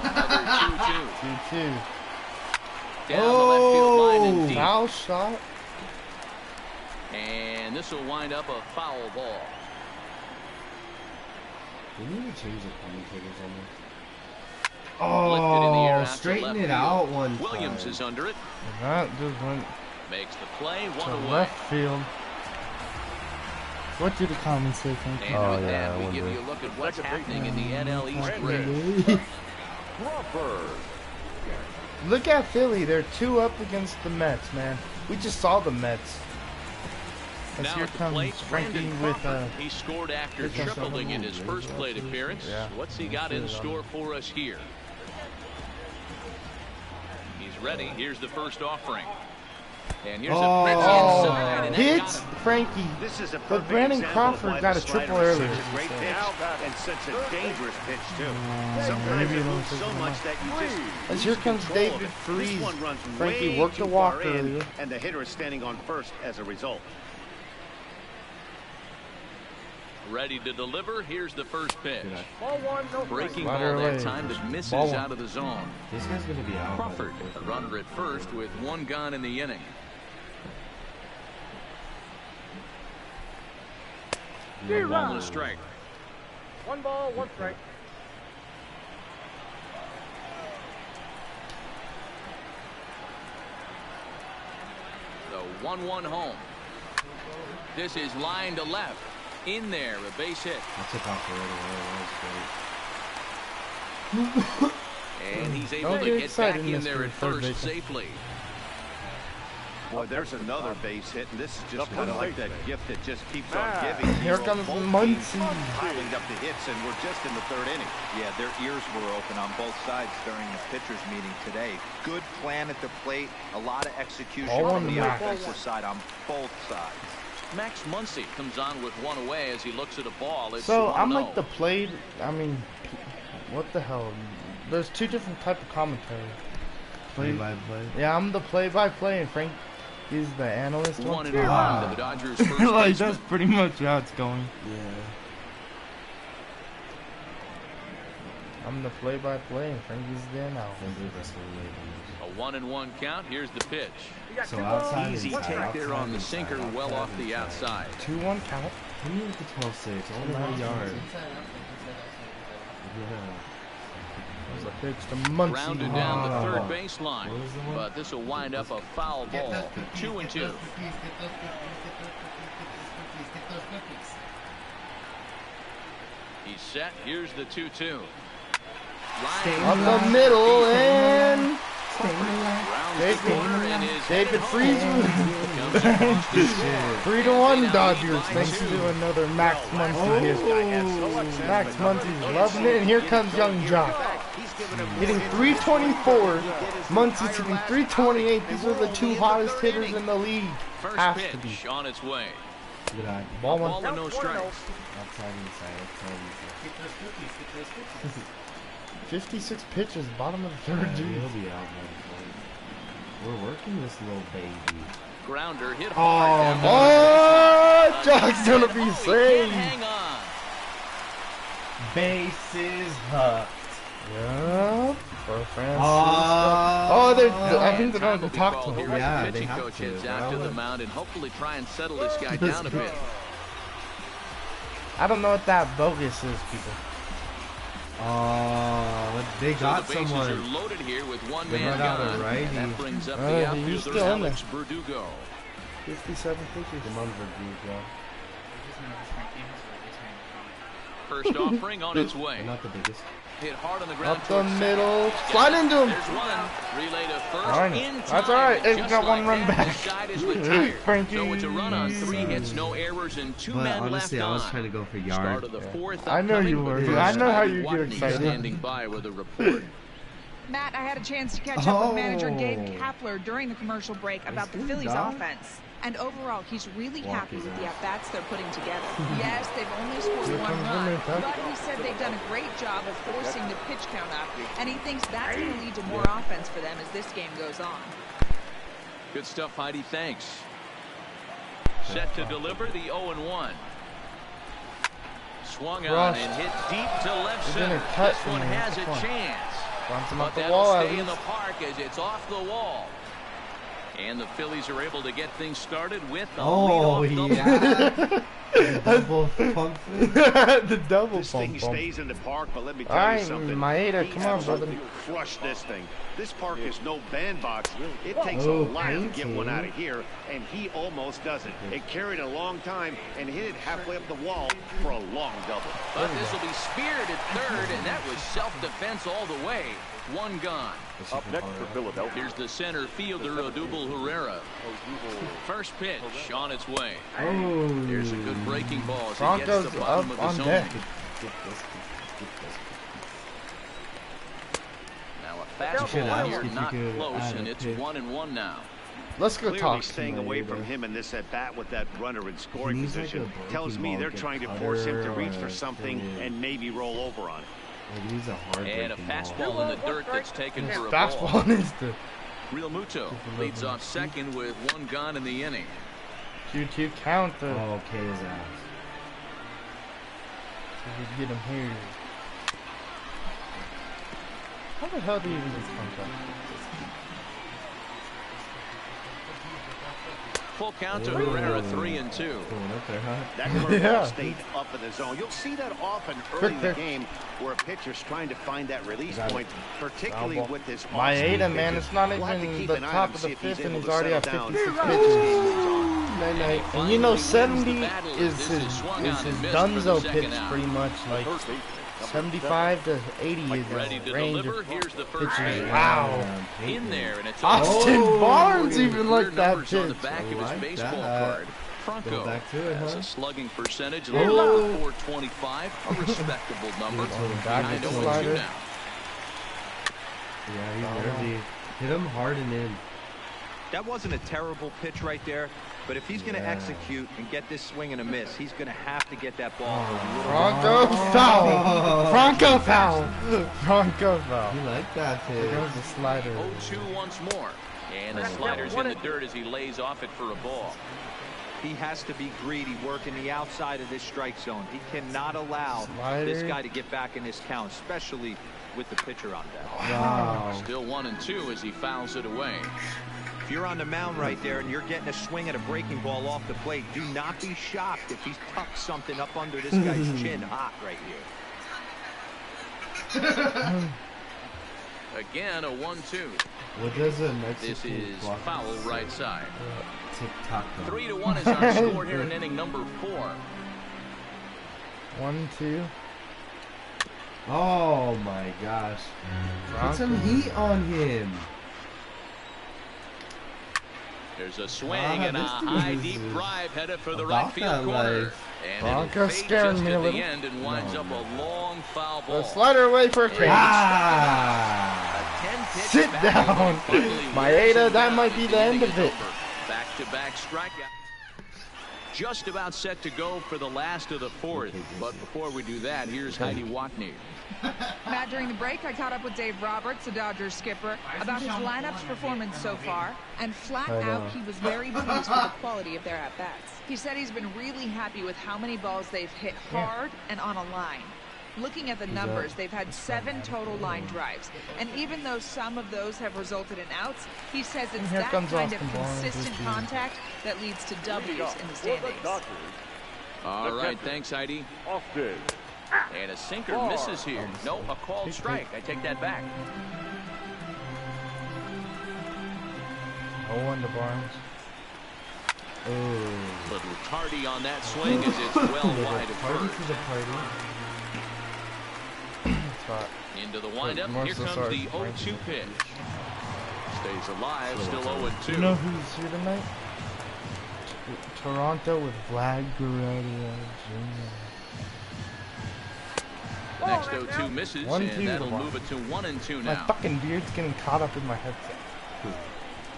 S3: Another 2-2.
S1: 2-2.
S3: Down the left field line and deep.
S1: Foul shot.
S3: And this will wind up a foul ball.
S2: We need to change the commentators on
S3: Lifted in the air
S2: Oh,
S3: out to
S2: straighten
S3: left
S2: it
S3: field.
S2: out one
S3: Williams
S2: time.
S3: is under it.
S1: That just went
S3: Makes the play, 1
S1: to
S3: away.
S1: left field. What do the comments say? Thank you.
S3: And with that, we give you a look at what's happening in the NL East race.
S1: Look at Philly. They're 2 up against the Mets, man. We just saw the Mets. As
S3: Now
S1: here
S3: at the
S1: comes
S3: plate,
S1: Frankie
S3: Brandon
S1: with
S3: Crawford. He scored after
S1: here comes
S3: tripling in his first plate appearance.
S1: Yeah.
S3: What's he got in store for us here? He's ready. Here's the first offering. And here's a pitch inside, and that
S1: hits
S3: got him.
S1: Frankie.
S4: This is a
S1: But
S4: perfect
S1: Brandon
S4: example of
S1: Crawford
S4: why
S1: got
S4: the
S1: a triple
S4: slider is
S1: earlier.
S4: such a great pitch and such a dangerous pitch too. Sometimes
S1: maybe
S4: it
S1: it'll
S4: moves
S1: take
S4: so
S1: him
S4: much
S1: off.
S4: that you just
S1: As
S4: lose
S1: here comes
S4: control of
S1: David
S4: it.
S1: Freese.
S4: This one runs
S1: Frankie
S4: way
S1: worked
S4: too
S1: the walk
S4: far in,
S1: earlier.
S4: and the hitter is standing on first as a result.
S3: Ready to deliver. Here's the first pitch. Breaking
S1: Slider
S3: ball that
S1: away.
S3: time that misses
S1: Ball one.
S3: out of the zone.
S2: This guy's going to be out.
S3: Crawford, a runner at first with 1 gone in the inning. No ball and a strike.
S5: 1 ball, 1 strike.
S3: The 1-1 home. This is line to left. In there, a base hit.
S2: I took off the right away.
S3: And he's able
S1: Don't
S3: to
S1: get
S3: get back
S1: excited,
S3: in there
S1: Mr.
S3: at
S1: Third
S3: first
S1: baseman.
S3: safely.
S4: Boy, there's another base hit, and this is just kind of like that gift that just keeps on giving.
S1: Here comes Muncy.
S4: Piling up the hits, and we're just in the third inning.
S6: Yeah, their ears were open on both sides during the pitchers meeting today. Good plan at the plate, a lot of execution from the offensive side on both sides.
S3: Max Muncy comes on with one away as he looks at a ball. It's
S1: So
S3: 1-0.
S1: I'm like the played. I mean, what the hell? There's two different type of commentary.
S2: Play-by-play.
S1: Yeah, I'm the play-by-play, and Frank is the analyst.
S3: 1-1 to the Dodgers first
S1: Like
S3: baseman.
S1: that's pretty much how it's going.
S2: Yeah.
S1: I'm the play-by-play, and Frank is the analyst.
S3: A 1-1 count. Here's the pitch.
S2: So outside
S3: Easy
S2: inside,
S3: take there
S2: outside
S3: on the
S2: inside,
S3: sinker, well
S2: outside
S3: off the
S2: inside.
S3: outside.
S1: 2-1 count.
S2: Come here with the 12-6, only 1 yard. Yeah.
S1: There's a pitch to Muncy.
S3: Grounded down the third
S2: What
S3: baseline,
S2: was the one?
S3: but this will wind up a foul ball. 2-2. He's set. Here's the 2-2.
S1: Up the middle, and David Freeze. 3-1 Dodgers, thanks to another Max Muncy hit. Max Muncy's loving it, and here comes Young Jock. Hitting 324. Muncy's hitting 328. These are the two hottest hitters in the league.
S3: First
S1: Has to be.
S3: pitch on its way.
S2: Good eye.
S1: Ball
S3: Ball
S1: one.
S3: and no strikes.
S2: Outside inside, outside inside.
S1: 56 pitches, bottom of the third.
S2: Yeah,
S1: Geez.
S2: he'll be out by the plate. We're working this little baby.
S3: Grounder hit
S2: Oh,
S3: hard. down
S1: Oh,
S3: the line.
S1: Jock's gonna be
S3: No, he can't
S1: saved.
S3: hang on.
S2: Bases hooked.
S1: Yeah. For Francis.
S2: Oh,
S1: I think they're going to talk to
S3: Here
S1: him.
S3: as
S2: Yeah,
S3: the
S2: they
S3: pitching
S2: have
S3: coach
S2: to.
S3: heads out to the mound and hopefully try and settle this guy down a bit.
S1: I don't know what that bogus is, people.
S2: Oh, they got
S3: So the bases
S2: someone.
S3: are loaded here with one
S2: They
S3: man
S2: run out of
S3: gone.
S2: righty.
S3: And that brings up
S1: Oh,
S3: the
S1: he's
S3: outfielder
S1: still in there.
S3: Alex Verdugo.
S1: 57 pitches.
S3: First offering on its way.
S2: They're not the biggest.
S3: Hit hard on the ground.
S1: Up the
S3: towards
S1: middle.
S3: second.
S1: Slide into him.
S3: There's one. Relay to first.
S1: All right.
S3: In
S1: That's
S3: time.
S1: all right. They've
S3: Just
S1: got one
S3: like
S1: run
S3: that,
S1: back.
S3: the side is retired.
S1: Frankie.
S3: So it's a run on 3 hits, no errors, and 2
S2: But
S3: men
S2: honestly,
S3: left
S2: I
S3: on.
S2: was trying to go for
S3: Start
S2: yard.
S3: of the fourth.
S1: I know you
S3: upcoming,
S1: were.
S3: but
S1: I
S3: first,
S1: know how
S3: Heidi
S1: you get
S3: Watney
S1: excited.
S3: standing by with a report.
S7: Matt, I had a chance to catch up with manager Gabe Kapler during the commercial break about the Phillies offense. And overall, he's really happy with the at-bats they're putting together. Yes, they've only scored 1 run, but he said they've done a great job of forcing the pitch count up, and he thinks that's going to lead to more offense for them as this game goes on.
S3: Good stuff, Heidi. Thanks. Set to deliver the 0-1. Swung on and hit deep to left
S1: He's
S3: center.
S1: gonna cut
S3: This one
S1: me.
S3: has
S1: Come
S3: a
S1: on.
S3: chance.
S1: Bounce him
S3: But
S1: off the
S3: that'll
S1: wall.
S3: stay in the park as it's off the wall. And the Phillies are able to get things started with a
S2: Oh,
S3: leadoff double.
S2: yeah. Double pump.
S1: The double
S4: This thing
S1: pump bump.
S4: stays in the park, but let me tell
S1: All
S4: you
S1: right,
S4: something.
S1: Maeda,
S4: He
S1: come on, brother.
S4: absolutely crushed this thing. This park is no bandbox. It takes a
S2: Oh,
S4: lot to get
S2: painting.
S4: one out of here, and he almost does it. It carried a long time and hit it halfway up the wall for a long double.
S3: But this will be speared at third, and that was self-defense all the way. 1 gone.
S5: Up next for Philadelphia.
S3: Here's the center fielder, Odubel Herrera. First pitch on its way.
S2: Oh.
S3: Here's a good breaking ball as he
S1: Broncos
S3: gets to the bottom
S1: up
S3: of
S1: on
S3: the
S1: deck.
S3: zone. Now a fastball here, not close, and it's 1-1 now.
S1: Let's go
S4: Clearly
S1: talk to
S4: staying away
S1: Maeda.
S4: from him in this at-bat with that runner in scoring
S2: He's like
S4: position
S2: a
S4: tells me
S2: breaking
S4: they're
S2: ball,
S4: trying to
S2: good
S4: force him to
S2: cutter,
S4: reach
S2: or
S4: for
S2: a
S4: something
S2: straight.
S4: and maybe roll over on it.
S2: Like, he's a hard
S3: And a
S2: breaking ball.
S3: fastball in the dirt that's taken for a ball.
S1: Fastball is the
S3: Real Muto leads off second with 1 gone in the inning.
S1: 2-2 count.
S2: Oh, okay, his ass.
S1: We get him here. How the hell do you even get this contract?
S3: Full count to Herrera, 3-2.
S2: Going up there, huh?
S4: That curveball
S1: Yeah.
S4: stayed up in the zone. You'll see that often early
S1: Quick
S4: in the
S1: pitch.
S4: game where a pitcher's trying to find that release
S2: Got it.
S4: point, particularly
S1: Foul ball.
S4: with this
S1: Maeda,
S4: off-speed
S1: man,
S4: pitches.
S1: it's not
S4: We'll have to
S1: even
S4: keep
S1: the
S4: an eye on
S1: top
S4: him,
S1: of
S4: see
S1: the
S4: if he's
S1: fifth, and
S4: able
S1: he's
S4: to
S1: already
S4: settle
S1: at
S4: down
S1: 56
S4: as this game
S1: pitches.
S4: moves on.
S1: And you know,
S3: Finally wins
S1: 70
S3: the battle as
S1: is
S3: this
S1: his
S3: is swung on and missed for the
S1: Dunzo
S3: second
S1: pitch,
S3: out.
S1: pretty much. Like, 75 to 80 is
S3: ready
S1: the
S3: to
S1: range
S3: deliver.
S1: of
S3: Here's the first
S1: pitches.
S3: pitch.
S1: Wow.
S3: In there, and it's
S1: Austin Barnes even
S3: like
S1: like that
S3: on
S1: pitch.
S3: the back of his baseball card. Franco has a slugging percentage, a little over 425, a respectable number. Behind 0-2 now.
S2: Yeah, he really hit him hard and in.
S6: That wasn't a terrible pitch right there, but if he's going to execute and get this swing and a miss, he's going to have to get that ball.
S1: Franco foul. Franco foul. Franco foul.
S2: He liked that pitch.
S1: There was a slider.
S3: 0-2 once more. And the slider's in the dirt as he lays off it for a ball.
S6: He has to be greedy, working the outside of this strike zone. He cannot allow this guy to get back in this count, especially with the pitcher on deck.
S2: Wow.
S3: Still 1-2 as he fouls it away.
S6: If you're on the mound right there and you're getting a swing at a breaking ball off the plate, do not be shocked if he's tucked something up under this guy's chin hot right here.
S3: Again, a 1-2.
S2: What does a Mexican
S3: This is foul right side.
S2: TikTok.
S3: 3-1 is our score here in inning number 4.
S1: 1-2.
S2: Oh my gosh. Put some heat on him.
S3: There's a swing and a high deep drive headed for the right field corner. And
S1: Bronco
S3: it'll fade
S1: scaring
S3: just
S1: me
S3: at
S1: a
S3: the
S1: little.
S3: end and winds up a long foul ball.
S1: The slider away for a pitch. Sit down. Maeda, that might be the end of it.
S3: Back-to-back strikeout. Just about set to go for the last of the 4th. But before we do that, here's Heidi Watney.
S7: Matt, during the break, I caught up with Dave Roberts, the Dodgers skipper, about his lineup's performance so far, and flat out, he was very pleased with the quality of their at-bats. He said he's been really happy with how many balls they've hit hard and on a line. Looking at the numbers, they've had 7 total line drives, and even though some of those have resulted in outs, he says it's that kind of consistent contact that leads to W's in the standings.
S3: All right, thanks, Heidi. And a sinker misses here. No, a called strike. I take that back.
S1: 0-1 to Barnes.
S3: Little tardy on that swing as it's well wide of first. Into the windup. Here comes the 0-2 pitch. Stays alive. Still 0-2.
S1: You know who's here tonight? Toronto with Vlad Guerrero Jr.
S3: The next 0-2 misses, and that'll move it to 1-2 now.
S1: My fucking beard's getting caught up in my headset.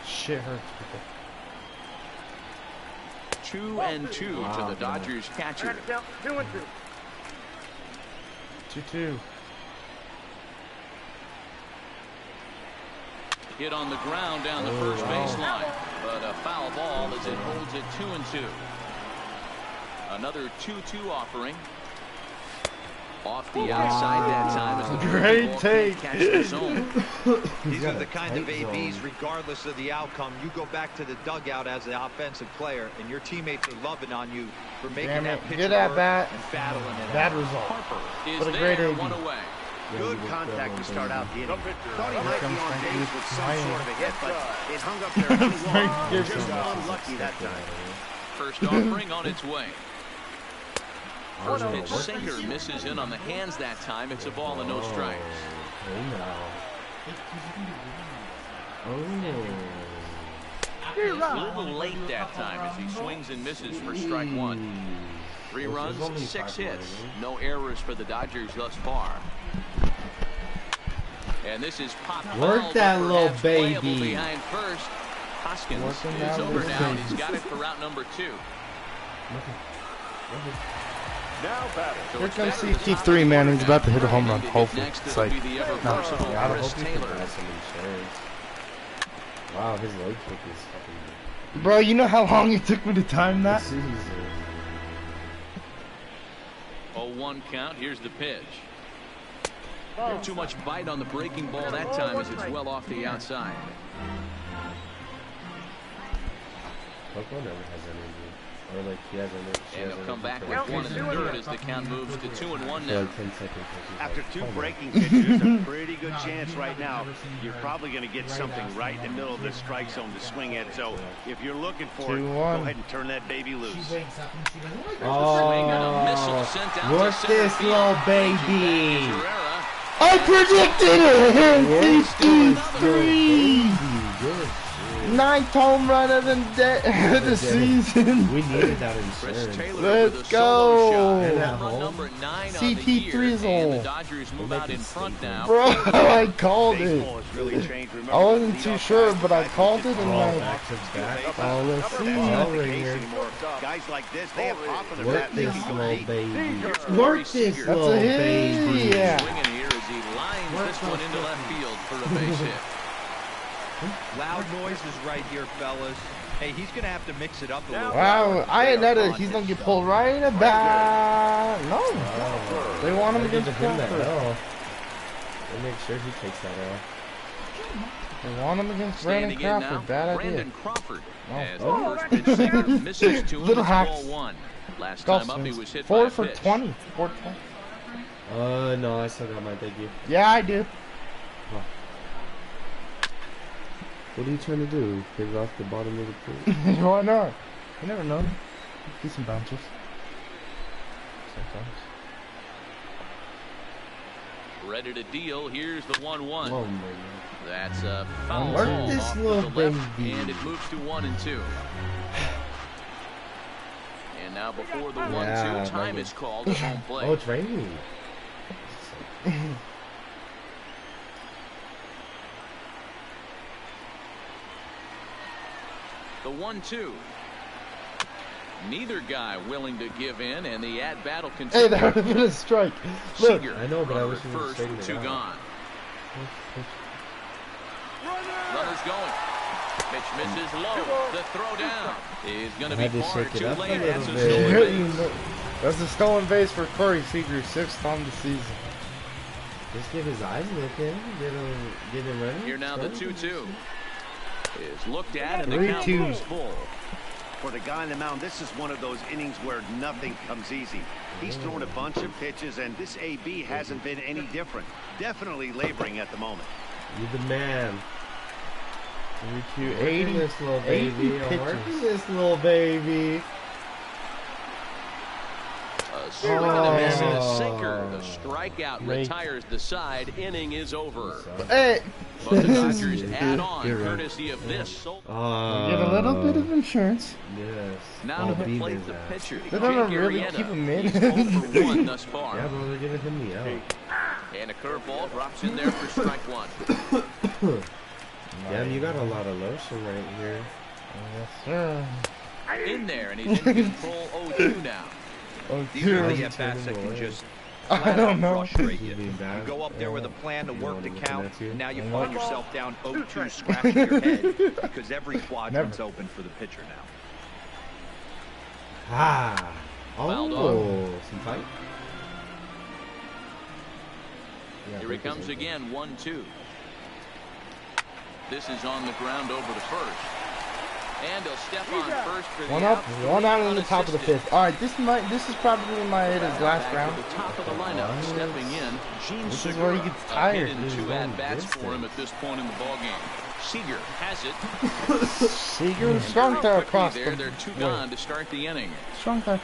S1: Shit hurts.
S3: 2-2 to the Dodgers catcher.
S1: 2-2.
S3: Hit on the ground down the first baseline, but a foul ball as it holds it 2-2. Another 2-2 offering. Off the outside that time as the
S1: great take.
S6: These are the kind of ABs, regardless of the outcome. You go back to the dugout as an offensive player, and your teammates are loving on you for making that pitch
S1: Get at bat.
S6: and battling it.
S1: Bad result. But a great AB.
S3: One away.
S4: Good contact to start out the inning. Thought he might be on base with some sort of a hit, but it hung up there too long. Just unlucky that time.
S3: First offering on its way. First pitch sinker misses in on the hands that time. It's a ball and no strikes. A little late that time as he swings and misses for strike 1. 3 runs, 6 hits. No errors for the Dodgers thus far. And this is popped.
S2: Work that little baby.
S3: Behind first. Hoskins is over now. He's got it for route number 2.
S1: Here comes CT3, man. He's about to hit a home run. Hopefully. It's like,
S3: no.
S2: Wow, his leg kick is fucking...
S1: Bro, you know how long it took me to time that?
S3: 0-1 count. Here's the pitch. Too much bite on the breaking ball that time as it's well off the outside.
S2: Coco never has energy. Or like he hasn't.
S3: And he'll come back with 1 1/3 as the count moves to 2-1 now.
S2: Like 10 seconds.
S4: After 2 breaking pitches, a pretty good chance right now. You're probably going to get something right in the middle of the strike zone to swing at. So if you're looking for it, go ahead and turn that baby loose.
S2: Work this little baby.
S1: I predicted it! He's 9th home run of the season.
S2: We needed that insurance.
S1: Let's go.
S3: CT3's
S1: hole.
S3: The Dodgers move out in front now.
S1: Bro, I called it. I wasn't too sure, but I called it and like. Oh, let's see.
S4: Guys like this, they have pop in their
S2: Work
S4: bat.
S2: this little baby. Work this
S1: That's
S2: little
S1: a hit.
S2: baby.
S1: Yeah.
S3: Swinging here as he lines this one into left field for a base hit.
S6: Loud noises right here, fellas. Hey, he's going to have to mix it up a little bit.
S1: Wow, I ain't that he's gonna get pulled right in the back. No. They want him against Crawford.
S2: They make sure he takes that L.
S1: They want him against Brandon Crawford. Bad idea.
S3: Brandon Crawford. As the
S1: Oh.
S3: first pitch sinker misses to him.
S1: Little
S3: It's
S1: hacks.
S3: ball 1. Last time up he was hit by
S1: 4
S3: a
S1: for
S3: pitch.
S1: 20. 4 for 20.
S2: No, I still got my debut.
S1: Yeah, I do.
S2: What are you trying to do? Hit it off the bottom of the pool?
S1: Why not? You never know. Do some bounces. Sometimes.
S3: Ready to deal. Here's the 1-1.
S2: Oh my god.
S3: That's a foul
S2: Work
S3: ball
S2: this
S3: off to
S2: little
S3: the left,
S2: baby.
S3: and it moves to 1-2. And now before the 1-2,
S2: Yeah,
S3: time is called at home plate.
S2: Oh, it's raining.
S3: The 1-2. Neither guy willing to give in, and the at-bat will continue.
S1: Hey, that would have been a strike. Look.
S3: Seager,
S2: I know, but I
S3: runner
S2: wish
S3: at
S2: he would've
S3: first
S2: straightened
S3: with
S2: it
S3: 2
S2: out.
S3: gone. Runner's going. Pitch misses low. The throw down is going to be
S2: Had to
S3: far
S2: shake it
S3: too
S2: up a
S3: late.
S2: little
S3: That's a
S2: bit.
S3: stolen base.
S1: That's a stolen base for Corey Seager, 6th on the season.
S2: Just get his eyes looking. Get him running.
S3: Here now the 2-2 is looked at, and the
S1: 3-2.
S3: count moves full.
S4: For the guy on the mound, this is one of those innings where nothing comes easy. He's thrown a bunch of pitches, and this AB hasn't been any different. Definitely laboring at the moment.
S2: You're the man.
S1: 3-2,
S2: Working
S1: 80.
S2: this little baby. I'm working
S1: pitches.
S2: this little baby.
S3: A swing and a miss and a
S2: Oh.
S3: sinker. The strikeout
S1: Rake.
S3: retires the side. Inning is over.
S1: Hey.
S3: But the Dodgers add on,
S2: You're right.
S3: courtesy of this.
S1: Get a little bit of insurance.
S2: Yes.
S3: Now
S2: I'll
S3: to
S2: beat
S3: plate
S2: his
S3: the
S2: ass.
S3: pitcher.
S1: They don't
S3: Jake
S1: really
S3: Arrieta.
S1: keep him in.
S3: He's 0 for 1 thus far.
S2: Yeah, bro, they're giving him the out.
S3: And a curveball drops in there for strike 1.
S2: Damn, you got a lot of lotion right here.
S1: Yes, sir.
S3: In there, and he's in control 0-2 now.
S1: Oh,
S6: These are the
S1: dear.
S6: at-bats that can just
S1: I
S6: flat
S1: don't
S6: out
S1: know.
S6: frustrate you.
S2: He's being bad.
S6: You go up there with a plan to
S2: You
S6: work the
S2: know what I'm
S6: count,
S2: looking at
S6: and now you
S1: you.
S6: find yourself down 0-2, scratching your head because every quadrant's
S1: Never.
S6: open for the pitcher now.
S2: Ah.
S3: Fouled
S2: Oh, some fight. Yeah,
S3: Here he comes again, 1-2. This is on the ground over to first. And he'll step on first for the
S1: One up,
S3: out.
S1: one out in the top of the
S3: Unassisted.
S1: 5th. All right, this is probably my hit his last
S3: Back
S1: round.
S3: to the top of the lineup, stepping in, Gene
S1: This is where he
S3: Segura.
S1: gets
S3: A
S1: tired.
S3: hit and
S2: He's
S3: 2
S2: going
S3: at-bats for him
S2: distant.
S3: at this point in the ballgame. Seager has it.
S1: Seager and strong there
S3: Quickly
S1: across
S3: there,
S1: the
S3: they're 2
S1: way.
S3: gone to start the inning.
S1: Strong there.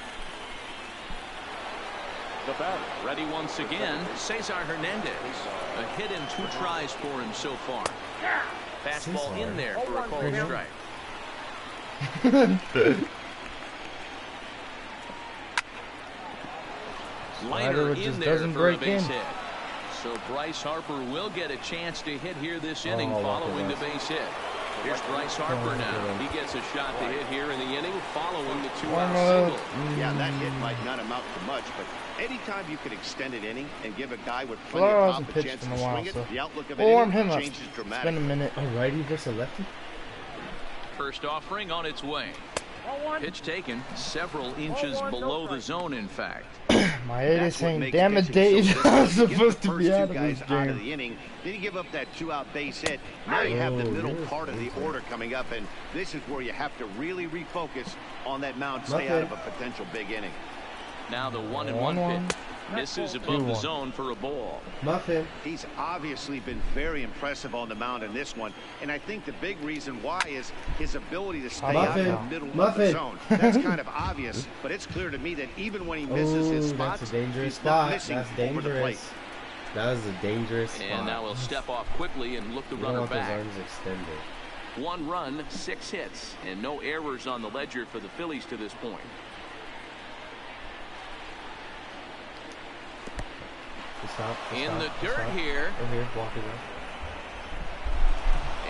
S3: Ready once again, Cesar Hernandez. A hit and 2 tries for him so far. Fastball in there for a called strike. Liner
S1: just
S3: in there
S1: doesn't
S3: for a
S1: break
S3: base
S1: in.
S3: hit. So Bryce Harper will get a chance to hit here this inning following the base hit. Here's Bryce Harper now. He gets a shot to hit here in the inning following the 2-out single.
S4: Yeah, that hit might not amount to much, but anytime you can extend an inning and give a guy with plenty
S1: Floro
S4: of
S1: hasn't
S4: pop a
S1: pitched
S4: chance
S1: in
S4: to
S1: a while,
S4: swing it,
S1: so
S4: the outlook of
S1: we'll warm
S4: an
S1: him
S4: inning
S1: up.
S4: changes
S1: It's been a
S4: dramatically.
S1: minute.
S2: A righty versus a lefty?
S3: First offering on its way. Pitch taken several inches below the zone, in fact.
S1: My aide is
S4: That's what
S1: saying,
S4: makes
S1: damn it,
S4: pitching
S1: Dave,
S4: so
S1: I'm
S4: difficult. You
S1: supposed
S4: get
S1: to
S4: the
S1: be
S4: first
S1: out
S4: two
S1: of this
S4: guys out of
S1: game.
S4: the inning. Then you give up that 2-out base hit. Now you have the middle part of the order coming up, and this is where you have to really refocus on that mound, stay out of a potential big inning.
S3: Now the 1-1 pitch. Misses above the zone for a ball.
S1: Muffin.
S4: He's obviously been very impressive on the mound in this one, and I think the big reason why is his ability to stay out of the middle of the zone. That's kind of obvious, but it's clear to me that even when he misses his spots,
S8: that's a dangerous
S4: he's not
S8: spot.
S4: missing
S8: That's
S4: over the plate.
S8: dangerous. That is a dangerous spot.
S3: And now he'll step off quickly and look the
S8: You
S3: runner
S8: don't want
S3: back.
S8: those arms extended.
S3: 1 run, 6 hits, and no errors on the ledger for the Phillies to this point. In the dirt here.
S8: Walk it up.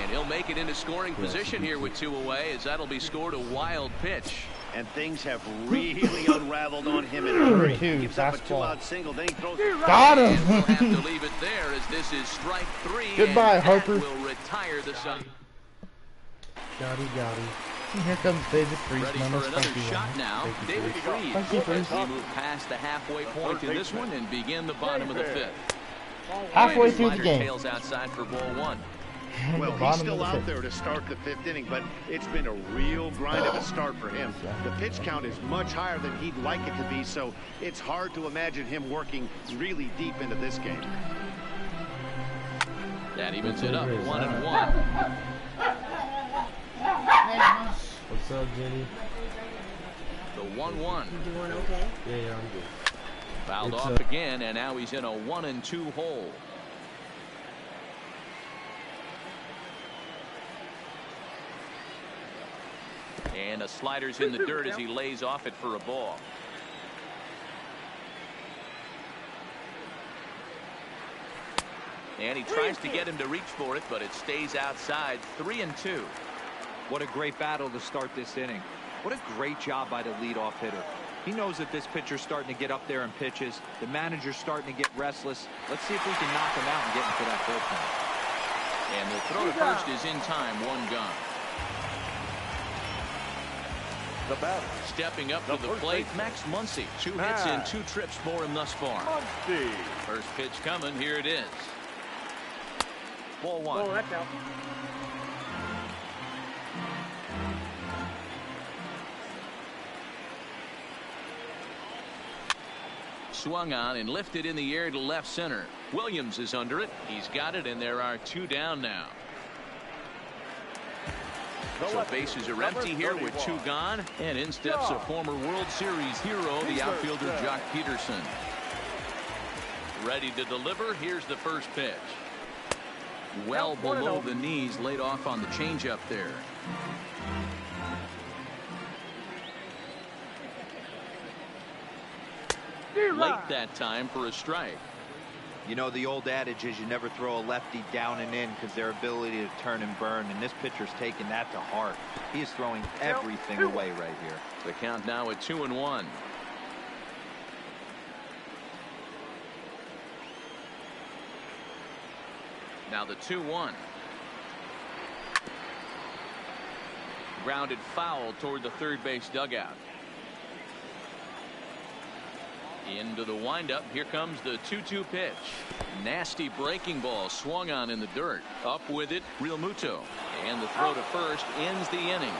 S3: And he'll make it into scoring position here with 2 away, as that'll be scored a wild pitch.
S4: And things have really unraveled on him in a hurry. He gives up a
S1: Fastball.
S4: 2-out single, then he throws
S1: Got him.
S3: And we'll have to leave it there, as this is strike 3.
S1: Goodbye,
S3: and
S1: Harper.
S3: that will retire the Sun.
S8: Gotti.
S1: Here comes David Freeze.
S3: Ready for another shot now. David Freeze.
S1: Thank you, Freeze.
S3: We move past the halfway point in this one and begin the bottom of the 5th.
S1: Halfway
S3: And
S1: through the
S3: Slider
S1: game.
S3: tails outside for ball 1.
S4: Well, he's still out there to start the 5th inning, but it's been a real grind of a start for him. The pitch count is much higher than he'd like it to be, so it's hard to imagine him working really deep into this game.
S3: That evens it up, 1-1.
S8: What's up, Jenny?
S3: The 1-1.
S9: You doing okay?
S8: Yeah, I'm good.
S3: Fouled
S8: It's
S3: off again, and now he's in a 1-2 hole. And a slider's in the dirt as he lays off it for a ball. And he tries to get him to reach for it, but it stays outside. 3-2.
S10: What a great battle to start this inning. What a great job by the leadoff hitter. He knows that this pitcher's starting to get up there in pitches. The manager's starting to get restless. Let's see if we can knock him out and get into that bullpen.
S3: And the throw to first is in time. 1 gone.
S5: The batter.
S3: Stepping up to the plate, Max Muncy. 2 hits in 2 trips for him thus far. First pitch coming. Here it is. Ball 1.
S5: Oh, that's out.
S3: Swung on and lifted in the air to left center. Williams is under it. He's got it, and there are 2 down now. So bases are empty here with 2 gone, and in steps a former World Series hero, the outfielder Jock Peterson. Ready to deliver. Here's the first pitch. Well below the knees, laid off on the changeup there. Late that time for a strike.
S6: You know, the old adage is you never throw a lefty down and in because their ability to turn and burn, and this pitcher's taking that to heart. He is throwing everything away right here.
S3: The count now at 2-1. Now the 2-1. Grounded foul toward the third base dugout. Into the windup. Here comes the 2-2 pitch. Nasty breaking ball swung on in the dirt. Up with it, Real Muto. And the throw to first ends the inning.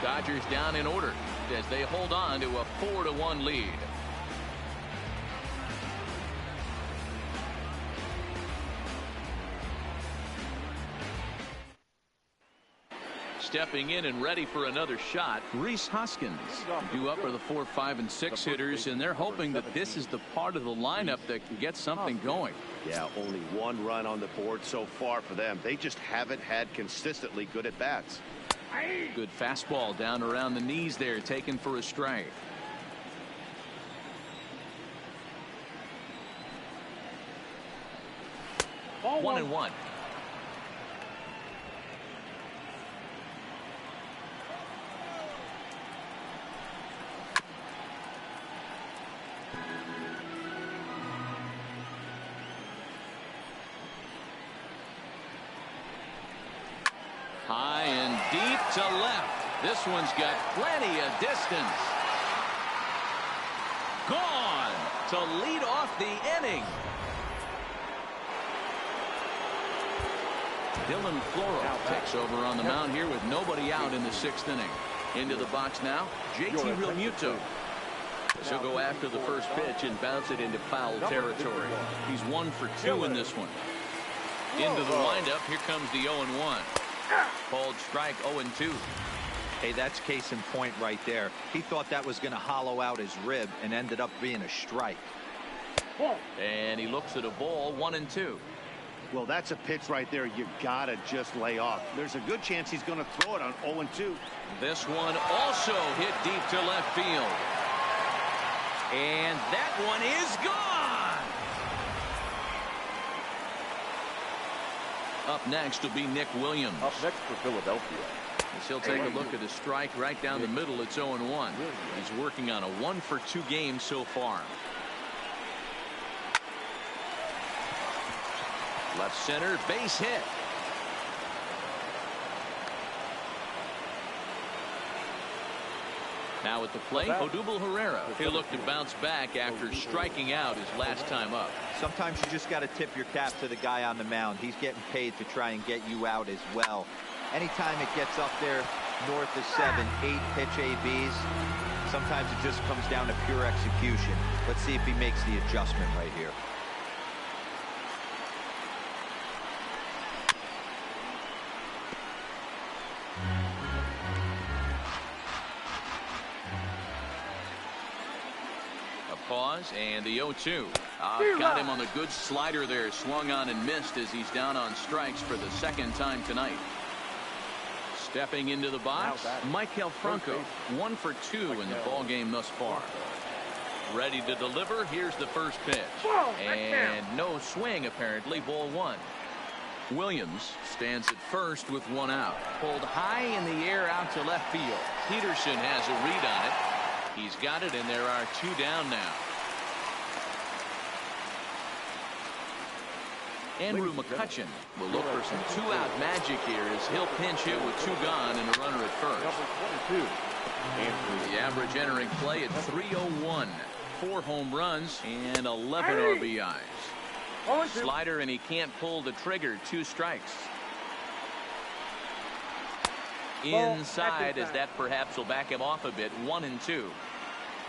S3: Dodgers down in order as they hold on to a 4-1 lead. Stepping in and ready for another shot, Rhys Hoskins. Due up are the 4, 5, and 6 hitters, and they're hoping that this is the part of the lineup that can get something going.
S4: Yeah, only 1 run on the board so far for them. They just haven't had consistently good at bats.
S3: Good fastball down around the knees there, taken for a strike.
S5: Ball
S3: 1-1. High and deep to left. This one's got plenty of distance. to lead off the inning. Dylan Floro takes over on the mound here with nobody out in the 6th inning. Into the box now, JT Realmuto. He'll go after the first pitch and bounce it into foul territory. He's 1 for 2 in this one. Into the windup, here comes the 0-1. Called strike 0-2.
S10: Hey, that's case in point right there. He thought that was going to hollow out his rib and ended up being a strike.
S3: And he looks at a ball, 1-2.
S4: Well, that's a pitch right there you gotta just lay off. There's a good chance he's going to throw it on 0-2.
S3: This one also hit deep to left field. And that one is gone. Up next will be Nick Williams.
S5: Up next for Philadelphia.
S3: As he'll take a look at a strike right down the middle. It's 0-1. He's working on a 1 for 2 game so far. Left center, base hit. Now at the plate, Odubel Herrera. He'll look to bounce back after striking out his last time up.
S10: Sometimes you just got to tip your cap to the guy on the mound. He's getting paid to try and get you out as well. Anytime it gets up there north of 7, 8 pitch ABs, sometimes it just comes down to pure execution. Let's see if he makes the adjustment right here.
S3: Pause and the 0-2. Got him on the good slider there. Swung on and missed as he's down on strikes for the 2nd time tonight. Stepping into the box, Maikel Franco. 1 for 2 in the ball game thus far. Ready to deliver. Here's the first pitch. And no swing apparently. Ball 1. Williams stands at first with 1 out. Pulled high in the air out to left field. Peterson has a read on it. He's got it, and there are 2 down now. Andrew McCutchen will look for some 2-out magic here as he'll pinch hit with 2 gone and a runner at first. The average entering play at 301. 4 home runs and 11 RBIs. Slider, and he can't pull the trigger. 2 strikes. Inside, as that perhaps will back him off a bit. 1-2.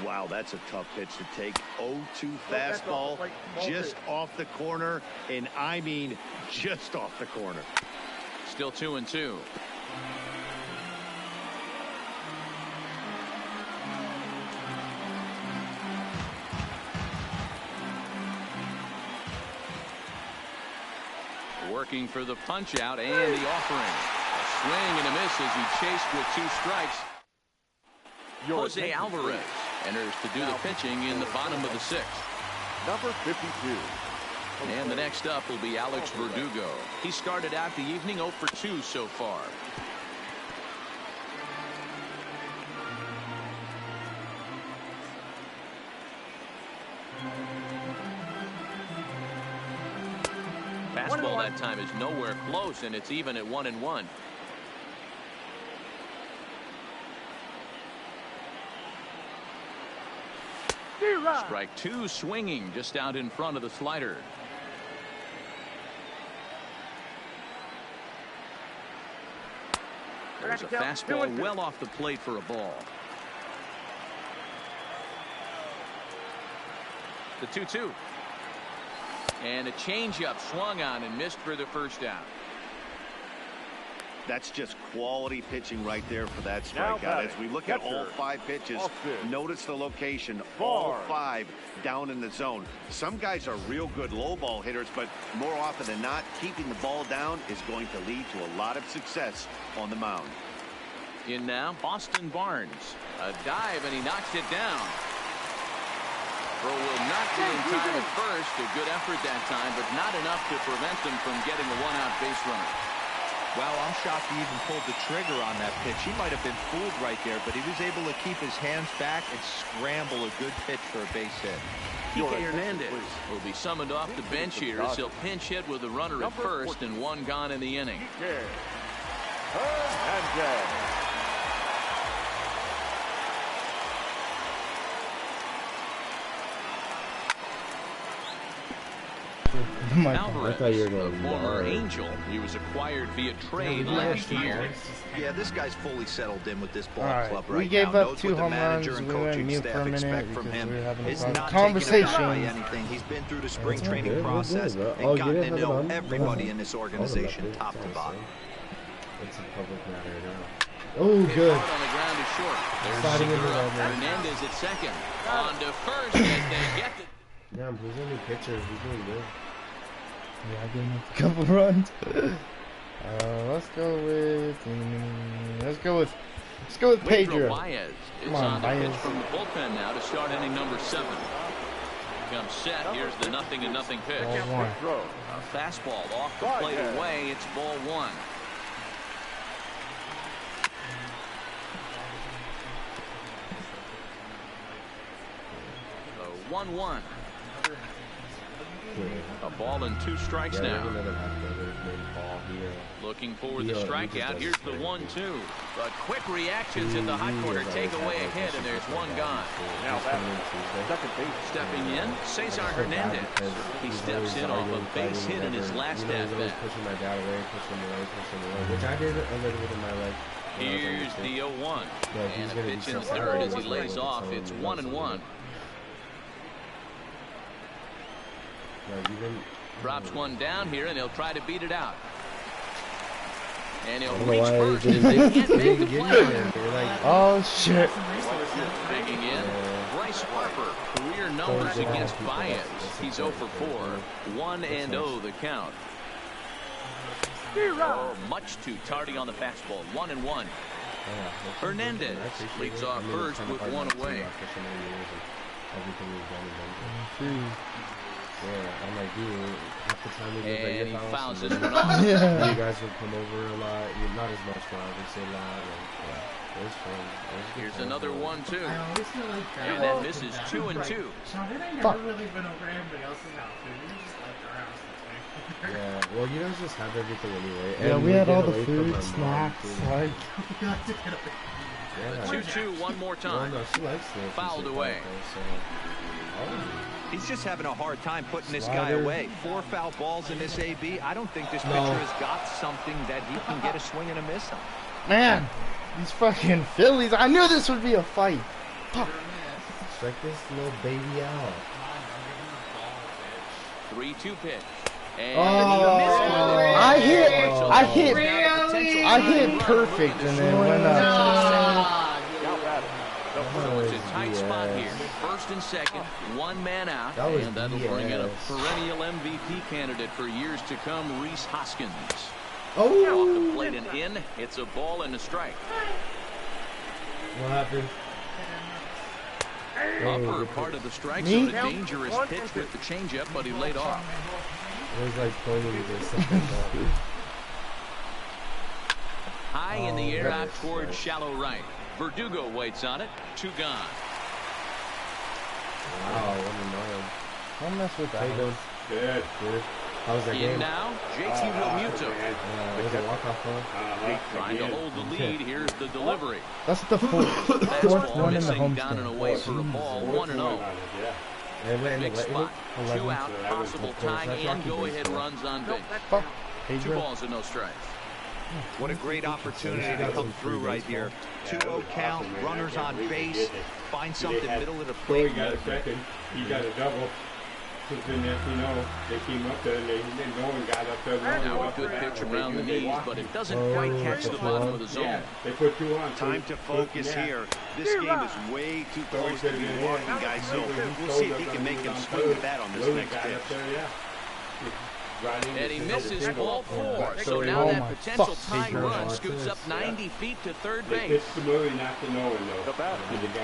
S4: Wow, that's a tough pitch to take. 0-2 fastball, just off the corner, and I mean just off the corner.
S3: Still 2-2. Working for the punch out and the offering. A swing and a miss as he chased with 2 strikes. Jose Alvarez enters to do the pitching in the bottom of the 6th.
S5: Number 52.
S3: And the next up will be Alex Verdugo. He started out the evening 0 for 2 so far. Fastball that time is nowhere close, and it's even at 1-1. Strike 2, swinging just out in front of the slider. There's a fastball well off the plate for a ball. The 2-2. And a changeup swung on and missed for the first out.
S4: That's just quality pitching right there for that strikeout. As we look at all 5 pitches, notice the location. All 5 down in the zone. Some guys are real good low ball hitters, but more often than not, keeping the ball down is going to lead to a lot of success on the mound.
S3: In now, Austin Barnes. A dive, and he knocks it down. Throw will not be in time at first. A good effort that time, but not enough to prevent them from getting a 1-out base runner.
S10: Well, I'm shocked he even pulled the trigger on that pitch. He might have been fooled right there, but he was able to keep his hands back and scramble a good pitch for a base hit.
S3: Kike Hernandez will be summoned off the bench here as he'll pinch hit with a runner at first and 1 gone in the inning.
S1: My
S3: Alvarez,
S8: I thought you were
S3: the
S8: going
S3: former
S8: Mars.
S3: Angel. He was acquired via trade last year.
S6: Yeah, this guy's fully settled in with this ball
S1: Alright,
S6: club
S1: we
S6: right
S1: gave
S6: now.
S1: up
S6: Knows
S1: 2
S6: what the
S1: home runs.
S6: manager and
S1: We went
S6: coaching
S1: mute for
S6: staff
S1: a minute
S6: expect from
S1: because
S6: him.
S1: we were having
S6: It's
S1: a
S6: not
S1: conversation.
S6: taken aback by anything. He's been through the spring
S1: Yeah,
S6: training
S8: good, we're
S6: process
S8: good, bro.
S6: and
S8: Oh, you
S6: gotten
S8: didn't
S6: to
S8: have it
S6: know
S8: on?
S6: everybody in this organization, top to bottom.
S8: It's a public matter now.
S1: Oh, good.
S3: Hard on the ground is short. There's
S1: Sliding into
S3: Segura.
S1: that, man.
S3: Hernandez at second. On to first as they get the...
S8: Yeah, who's in the picture? He's doing good.
S1: Yeah, I gave him a couple runs. Let's go with Pedro.
S3: Baez is
S1: Come on,
S3: on the pitch
S1: Baez.
S3: from the bullpen now to start inning number 7. Comes set. Here's the 0-0 pitch.
S1: Ball 1.
S3: A fastball off the plate away. It's ball 1. So 1-1. A ball and 2 strikes now. Looking for the strikeout. Here's the 1-2. But quick reactions in the hot corner take away a hit, and there's one gone.
S5: Now second base.
S3: Stepping in, Cesar Hernandez. He steps in off a base hit in his last at bat.
S8: Pushing my dad away, pushing him away, which I did a little bit in my life.
S3: Here's the 0-1. And a pitch in third as he lays off. It's 1-1. Drops one down here, and he'll try to beat it out. And he'll reach first. He can't make the play.
S1: Oh, shit.
S3: Digging in, Bryce Harper. Career numbers against Baez. He's 0 for 4. 1-0 the count. Oh, much too tardy on the fastball. 1-1. Hernandez leads off first with 1 away.
S8: Yeah, I'm like, dude, half the time we live at
S3: And
S8: your
S3: he
S8: house,
S3: fouls
S8: and
S3: this
S8: then
S3: one off.
S8: you guys would come over a lot. Not as much, but I would say a lot. And, yeah, it was fun.
S3: Here's another 1-2.
S9: I always feel like that.
S3: And that misses 2-2.
S9: Sean, I never really been over anybody else's house, dude. We just left our house this way.
S8: Yeah, well, you guys just have everything anyway.
S1: Yeah,
S8: And
S1: we had all
S8: get
S1: the
S8: away from
S1: food,
S8: my mom,
S1: snacks,
S8: too.
S1: like.
S9: We got to get away.
S8: Yeah.
S3: 2-2 one more time.
S8: Well, no, she likes it.
S3: Fouled away.
S6: He's just having a hard time putting this guy
S8: Slider.
S6: away. 4 foul balls in this AB. I don't think this
S8: No.
S6: pitcher has got something that he can get a swing and a miss on.
S1: Man, these fucking Phillies. I knew this would be a fight. Fuck.
S8: Strike this little baby out.
S3: 3-2 pitch. And
S1: Oh,
S3: he missed one.
S1: I hit perfect, and then went up.
S3: So it's a tight spot here. First and second, 1 man out,
S8: That was
S3: and that'll bring in a
S8: BS.
S3: perennial MVP candidate for years to come, Rhys Hoskins. Off
S8: Oh!
S3: the plate and in, it's a ball and a strike.
S8: What happened?
S3: Upper part of the strike
S1: Me?
S3: zone, a dangerous pitch with the changeup, but he laid off.
S8: It was like pointing to this.
S3: High in the air out
S8: that's
S3: towards
S8: nice.
S3: shallow right. Verdugo waits on it. 2 gone.
S8: Wow, what a man.
S1: Don't mess with
S8: Hey,
S1: that.
S8: dude.
S5: Good.
S8: Good. How was that
S3: In
S8: game?
S3: now, JT Realmuto.
S8: Was it walk-off fun?
S3: Trying to hold the lead. Here's the delivery.
S1: That's the fourth
S3: Fastball
S1: one in the
S3: missing down and
S1: homestand.
S3: away for a ball. 1-0.
S8: They went in
S3: Big
S8: the
S3: spot.
S1: 11.
S3: 2 out, possible tying and go-ahead runs on base.
S1: Fuck.
S3: 2
S1: Pedro.
S3: balls and no strikes.
S6: What a great opportunity to come through right here. 2-0 count, runners on base, find something middle of the
S5: So he
S6: plate.
S5: got a second. He got a double. Because then, they came up there and no one got up there.
S3: Now a good pitch around the knees, but it doesn't quite catch the bottom of the zone.
S5: Yeah, they put 2 on.
S4: Time to focus here. This game is way too close to be walking, guys, so we'll see if he can make him swing the bat on this next pitch.
S3: And he misses ball 4. So now
S1: Oh
S3: that
S1: my
S3: potential
S1: fuck,
S3: tying
S1: Pedro.
S3: run scoots up 90 feet to third base.
S5: It's really not to know, though. The guy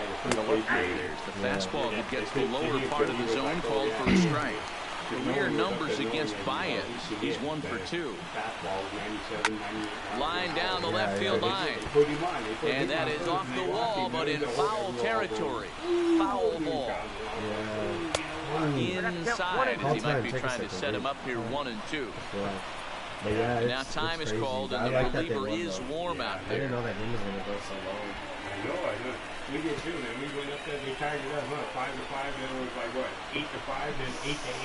S5: that's in the left
S3: There's the fastball that gets the lower part of the zone called for a strike. Career numbers against Baez. He's 1 for 2. Line down the left field line. And that is off the wall, but in foul territory. Foul ball. Inside as he might be trying to set him up here 1 and 2.
S8: But yeah,
S3: Now time is called and the reliever is warm out
S8: I didn't
S3: there.
S8: know that game was going to go so long.
S5: We did too, man. We went up there, they tied it up, huh? 5-5, then it was like, what, 8-5, then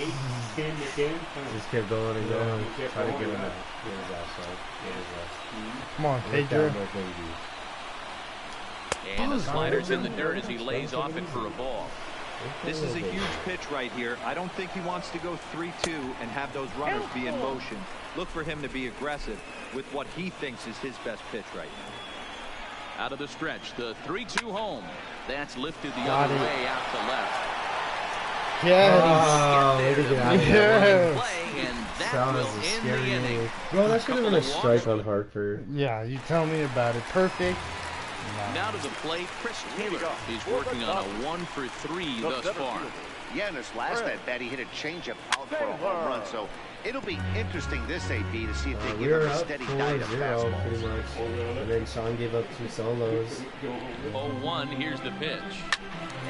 S5: 8-8, 10-10.
S8: Just kept going and going. Try to get him out.
S5: Get his ass up. Get his ass.
S1: Come on, Pedro.
S3: And the slider's in the dirt as he lays off it for a ball.
S10: This is a huge pitch right here. I don't think he wants to go 3-2 and have those runners be in motion. Look for him to be aggressive with what he thinks is his best pitch right now.
S3: Out of the stretch, the 3-2 home. That's lifted the other way out to left.
S1: Yes.
S3: And that will end the inning.
S8: Bro, that should have been a strike on Hartford.
S1: Yeah, you tell me about it. Perfect.
S3: Now to the plate, Chris Taylor. He's working on a 1-for-3 thus far.
S4: Yeah, in his last at bat, he hit a changeup out for a home run. So it'll be interesting this AB to see if they give him a steady diet of fastballs.
S8: Pretty much. And then Sean gave up 2 solos.
S3: 0-1, here's the pitch.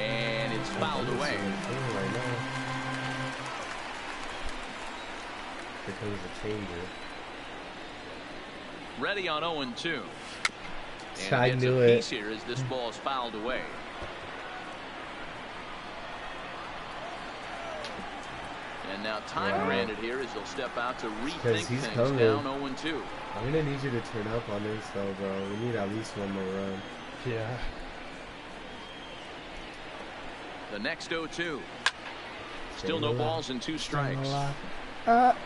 S3: And it's fouled away.
S8: Right now. Here comes the changer.
S3: Ready on 0-2. And
S8: I
S3: gets
S8: knew
S3: a
S8: it.
S3: piece here as this ball is fouled away. And now time granted here as he'll step out to rethink things
S8: coming.
S3: down 0-2.
S8: I'm gonna need you to turn up on this though, bro. We need at least one more run.
S1: Yeah.
S3: The next 0-2. Still no balls and 2 strikes.
S8: Look,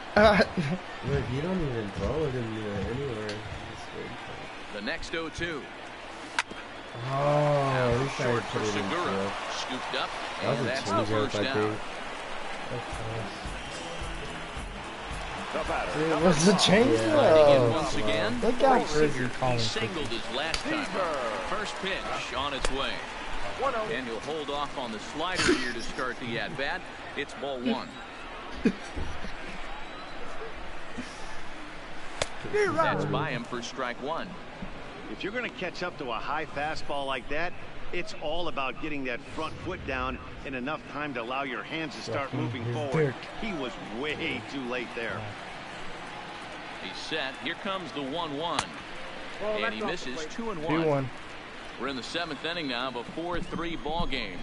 S8: you don't even throw it anywhere.
S3: The next 0-2.
S8: Oh,
S3: Short for Segura. Scooped up, and that's the first down.
S1: It was a change
S3: Once again,
S1: look out,
S3: he singled his last time. First pitch on its way. And he'll hold off on the slider here to start the at-bat. It's ball 1. That's by him for strike 1.
S4: If you're going to catch up to a high fastball like that, it's all about getting that front foot down in enough time to allow your hands to start moving forward. He was way too late there.
S3: He's set. Here comes the 1-1. And he misses 2-1.
S1: 2-1.
S3: We're in the 7th inning now of a 4-3 ball game.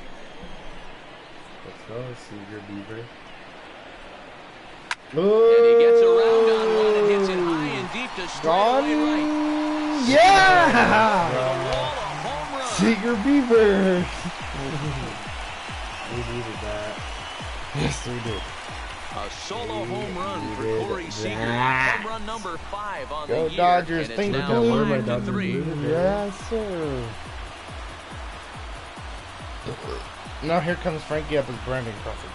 S8: Let's go, Seeger Beaver.
S3: And he gets around on one and hits it high and deep to straightaway right.
S1: Yeah!
S3: Home run.
S1: Seeger Beaver.
S8: We needed that.
S1: Yes, we did.
S3: A solo home run for Corey Seager. Home run number 5 on the year.
S1: Go Dodgers,
S3: and
S1: think
S3: it's
S1: the
S3: now
S1: blue.
S3: 5-3.
S1: Yes, sir. Now here comes Frankie up as Brandon Crawford.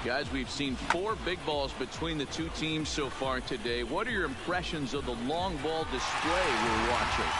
S3: Guys, we've seen 4 big balls between the 2 teams so far today. What are your impressions of the long ball display we're watching?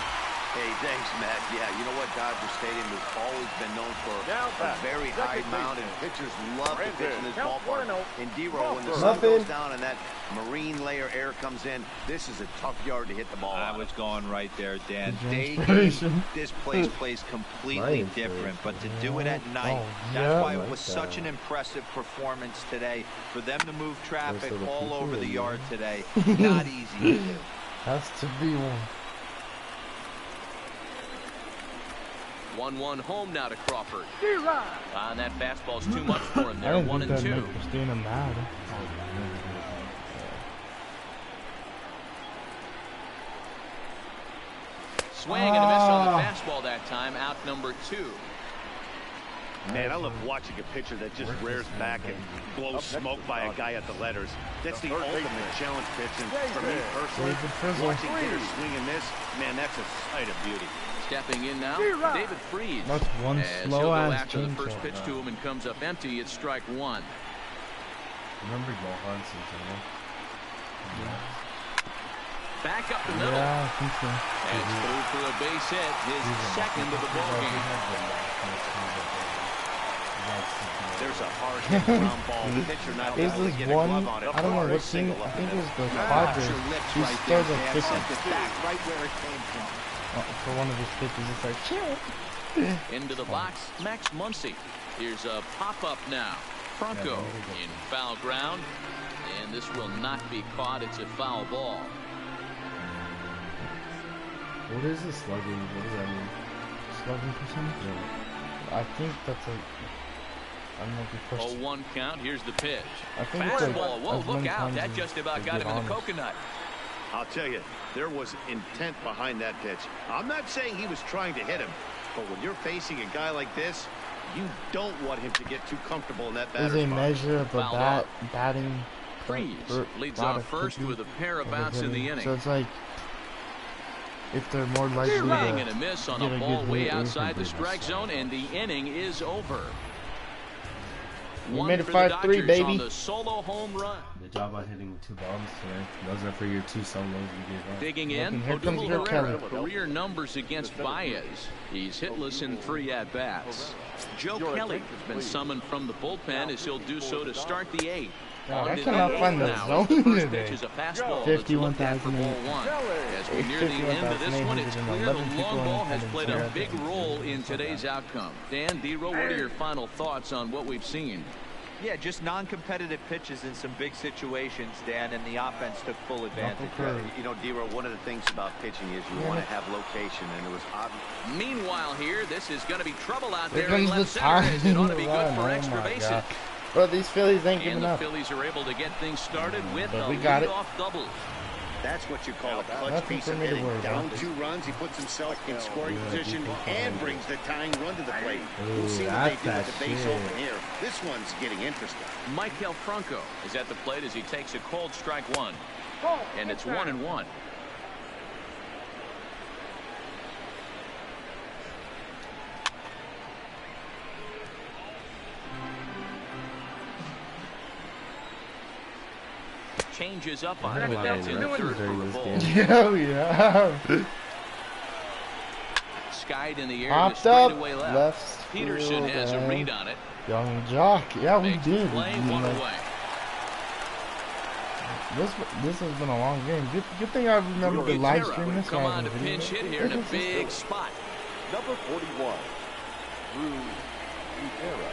S4: Hey, thanks, Matt. Yeah, you know what? Dodger Stadium has always been known for a very high mound, and pitchers love to pitch in this ballpark. In D-roll, when the sun goes down and that marine layer air comes in, this is a tough yard to hit the ball.
S10: I was going right there, Dan. Day
S1: Inspiration.
S10: this place plays completely different, but to do it at night, that's why it was such an impressive performance today. For them to move traffic all over the yard today, not easy to do.
S1: Has to be one.
S3: 1-1 home now to Crawford. And that fastball's too much for him there. 1-2.
S1: Christina mad.
S3: Swing and a miss on the fastball that time. Out number 2.
S4: Man, I love watching a pitcher that just rears back and blows smoke by a guy at the letters. That's the ultimate challenge pitch. And for me personally, watching hitters swing and miss, man, that's a sight of beauty.
S3: Stepping in now, David Freese.
S1: That's one
S3: as
S1: slow
S3: he'll go
S1: ass
S3: after the
S1: change
S3: first
S1: shot.
S3: pitch to him and comes up empty. It's strike 1.
S2: Remember Johansson,
S3: Back up the middle.
S1: Yeah, I think so.
S3: And it's through for a base hit, his second of the ball game.
S4: There's a hard hit ground ball. The pitcher not
S1: This
S4: able to
S1: is
S4: get a
S1: one,
S4: glove on it.
S1: I don't know what team, I think it was the Padres. He started at 50
S10: Right where it came from.
S1: for one of his pitches. It's like, chill.
S3: Into the box, Max Muncy. Here's a pop-up now. Franco in foul ground. And this will not be caught. It's a foul ball.
S8: What is the slugging? What does that mean?
S1: Slugging percentage?
S8: Yeah.
S1: I think that's like, I don't know if you pushed.
S3: 0-1 count. Here's the pitch.
S1: I think it's like,
S3: Fastball. Whoa,
S1: as
S3: look
S1: many
S3: out.
S1: times
S3: That
S1: as
S3: just about
S1: they
S3: got
S1: get
S3: him in the
S1: honest.
S3: coconut.
S4: I'll tell you, there was intent behind that pitch. I'm not saying he was trying to hit him, but when you're facing a guy like this, you don't want him to get too comfortable in that batter's
S1: There's a
S4: box.
S1: measure of a batting.
S3: Freeze leads
S1: lot
S3: off
S1: of
S3: first
S1: cooking
S3: with a pair of outs in the
S1: hitting.
S3: inning.
S1: So it's like, if they're more likely
S3: Swing
S1: to
S3: and a miss on
S1: get
S3: a
S1: a
S3: ball
S1: good
S3: way
S1: hit,
S3: outside the strike zone, and the inning is over.
S1: You
S3: One
S1: made it
S3: for the
S1: 5-3,
S3: Dodgers
S1: baby.
S3: on the solo home run.
S8: Good job on hitting 2 bombs today. Those are for your 2 solos you gave up.
S3: Digging in,
S1: Here comes
S3: Odubel
S1: your
S3: Herrera,
S1: Kelly.
S3: career numbers against Baez. He's hitless in 3 at-bats. Joe Kelly has been summoned from the bullpen as he'll do so to start the 8th.
S1: God, I
S3: On to
S1: cannot
S3: the
S1: find the
S3: 8th now,
S1: zone
S3: as the first
S1: today.
S3: pitch is a fastball that's looked at for ball 1. As we near the end of this one, it's clear the long ball has played a big role in today's outcome. Dan, D-Row, what are your final thoughts on what we've seen?
S10: Yeah, just non-competitive pitches in some big situations, Dan, and the offense took full advantage.
S4: You know, D-Row, one of the things about pitching is you want to have location, and it was obvious.
S3: Meanwhile here, this is going to be trouble out
S1: Here
S3: there in
S1: comes the
S3: left center.
S1: time.
S3: As it ought to be good
S1: Run.
S3: for
S1: Oh
S3: extra
S1: my
S3: bases.
S1: God. Bro, these Phillies ain't
S3: And
S1: giving
S3: the
S1: up.
S3: Phillies are able to get things started with
S1: But
S3: a
S1: we got it.
S3: leadoff double.
S4: That's what you call a clutch
S1: Nothing
S4: piece
S1: for
S4: of
S1: me to
S4: hitting.
S1: worry
S4: Down
S1: about.
S4: 2 runs, he puts himself in scoring position and brings the tying run to the plate.
S8: Ooh,
S4: We'll see what they do
S8: that's
S4: with the base
S8: that
S4: open here. This one's getting interesting.
S3: Michael Franco is at the plate as he takes a cold strike 1. And it's 1-1. Changes up on him, but that's in the third for a ball.
S1: Yeah.
S3: Skied in the air to
S1: Popped up.
S3: straightaway left.
S1: Left.
S3: Peterson
S1: field,
S3: has a
S1: man.
S3: read on it.
S1: Young Jock. Yeah, we
S3: Makes the
S1: did.
S3: play,
S1: You
S3: 1
S1: know,
S3: away.
S1: This has been a long game. Good thing I remember the live stream
S3: Would
S1: this
S3: come on to
S1: time.
S3: pinch hit here in a big spot.
S11: Number 41, Drew Rivera.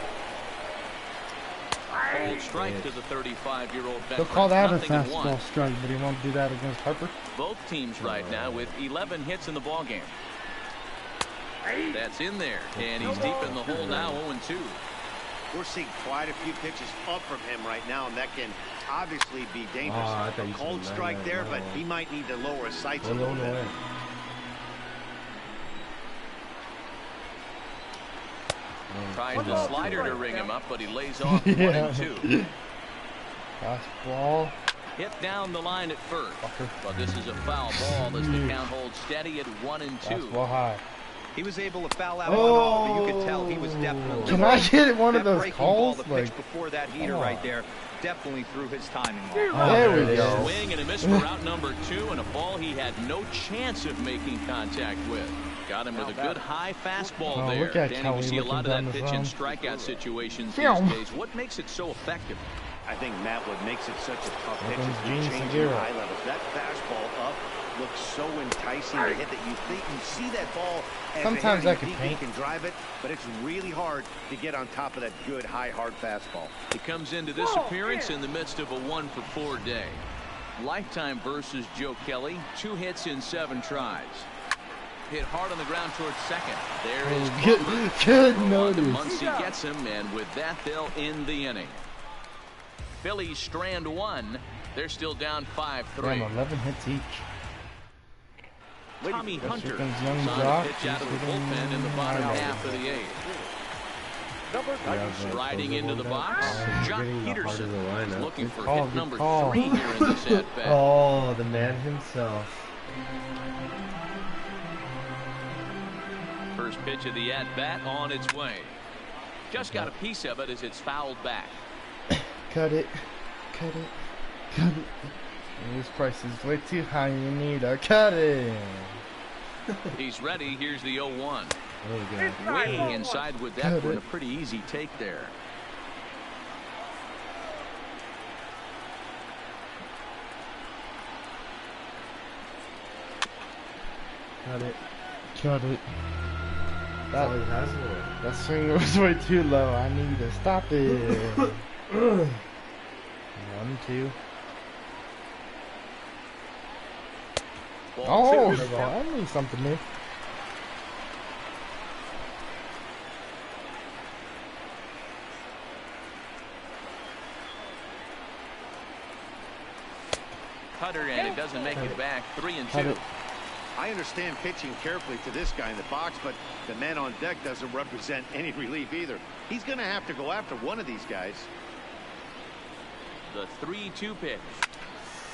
S3: Cold strike to the 35-year-old
S1: He'll
S3: veteran.
S1: call that a
S3: 0-1.
S1: fastball strike, but he won't do that against Harper.
S3: Both teams right now with 11 hits in the ballgame. That's in there, and he's deep in the hole now, 0-2.
S4: We're seeing quite a few pitches up from him right now, and that can obviously be dangerous.
S8: I thought
S4: A
S8: you
S4: cold
S8: said
S4: strike there,
S8: no.
S4: but he might need to lower his sights a
S8: Well,
S4: little
S8: no
S4: bit.
S8: way.
S3: Tries the slider to ring him up, but he lays off
S1: Yeah.
S3: 1-2.
S1: Fastball.
S3: Hit down the line at first, but this is a foul ball as the count holds steady at 1-2.
S1: Fastball high.
S10: He was able to foul that one off, but you could tell he was definitely.
S1: Can I get one of
S10: That
S1: those
S10: breaking
S1: calls?
S10: ball, the
S1: Like,
S10: pitch before that heater
S1: come
S10: right
S1: on.
S10: there, definitely threw his timing off.
S1: there we go.
S3: Swing and a miss for out number 2, and a ball he had no chance of making contact with. Got him with a good high fastball
S1: Oh,
S3: there.
S1: look at
S3: Danny,
S1: Kelly
S3: we see a lot of
S1: looking
S3: that
S1: down
S3: pitch
S1: the
S3: in
S1: zone.
S3: strikeout situations
S1: Film.
S3: these days. What makes it so effective?
S4: I think, Matt, what makes it such a tough
S1: Here
S4: pitch
S1: comes
S4: is
S1: Gene
S4: the changing
S1: Segura.
S4: high levels. That fastball up looks so enticing to hit that you think you see that ball as
S1: Sometimes
S4: a
S1: I
S4: hitter,
S1: could
S4: you
S1: paint.
S4: think you can drive it, but it's really hard to get on top of that good high hard fastball.
S3: He comes into this appearance in the midst of a 1-for-4 day. Lifetime versus Joe Kelly, 2 hits in 7 tries. Hit hard on the ground towards second. There is
S1: Good
S3: Plummer.
S1: notice.
S3: Muncy gets him, and with that, they'll end the inning. Phillies strand 1. They're still down 5-3.
S1: Damn, 11 hits each.
S3: Tommy Hunter
S1: Here comes Young
S3: is on
S1: Jock.
S3: a pitch out of the
S1: He's hitting
S3: bullpen in the bottom
S1: high.
S3: half of the 8th.
S11: Number 96,
S3: Riding into the box, Jock
S8: getting the heart of
S3: Peterson
S8: the lineup.
S3: is looking
S1: Good
S3: for
S1: call,
S3: hit
S1: good
S3: number
S1: call.
S3: 3 here in this at-bat.
S8: Oh, the man himself.
S3: First pitch of the at-bat on its way. Just got a piece of it as it's fouled back.
S1: Cut it. Cut it. Cut it. This price is way too high. You need a cut it.
S3: He's ready. Here's the 0-1.
S8: Oh, God.
S3: Way inside with that
S1: Cut
S3: one.
S1: it.
S3: A pretty easy take there.
S8: Got it.
S1: Cut it.
S8: That's all he has for it.
S1: That swing was way too low. I need to stop it. 1-2. Oh, that means something new.
S3: Cutter, and it doesn't make it back. 3-2.
S4: I understand pitching carefully to this guy in the box, but the man on deck doesn't represent any relief either. He's going to have to go after one of these guys.
S3: The 3-2 pitch.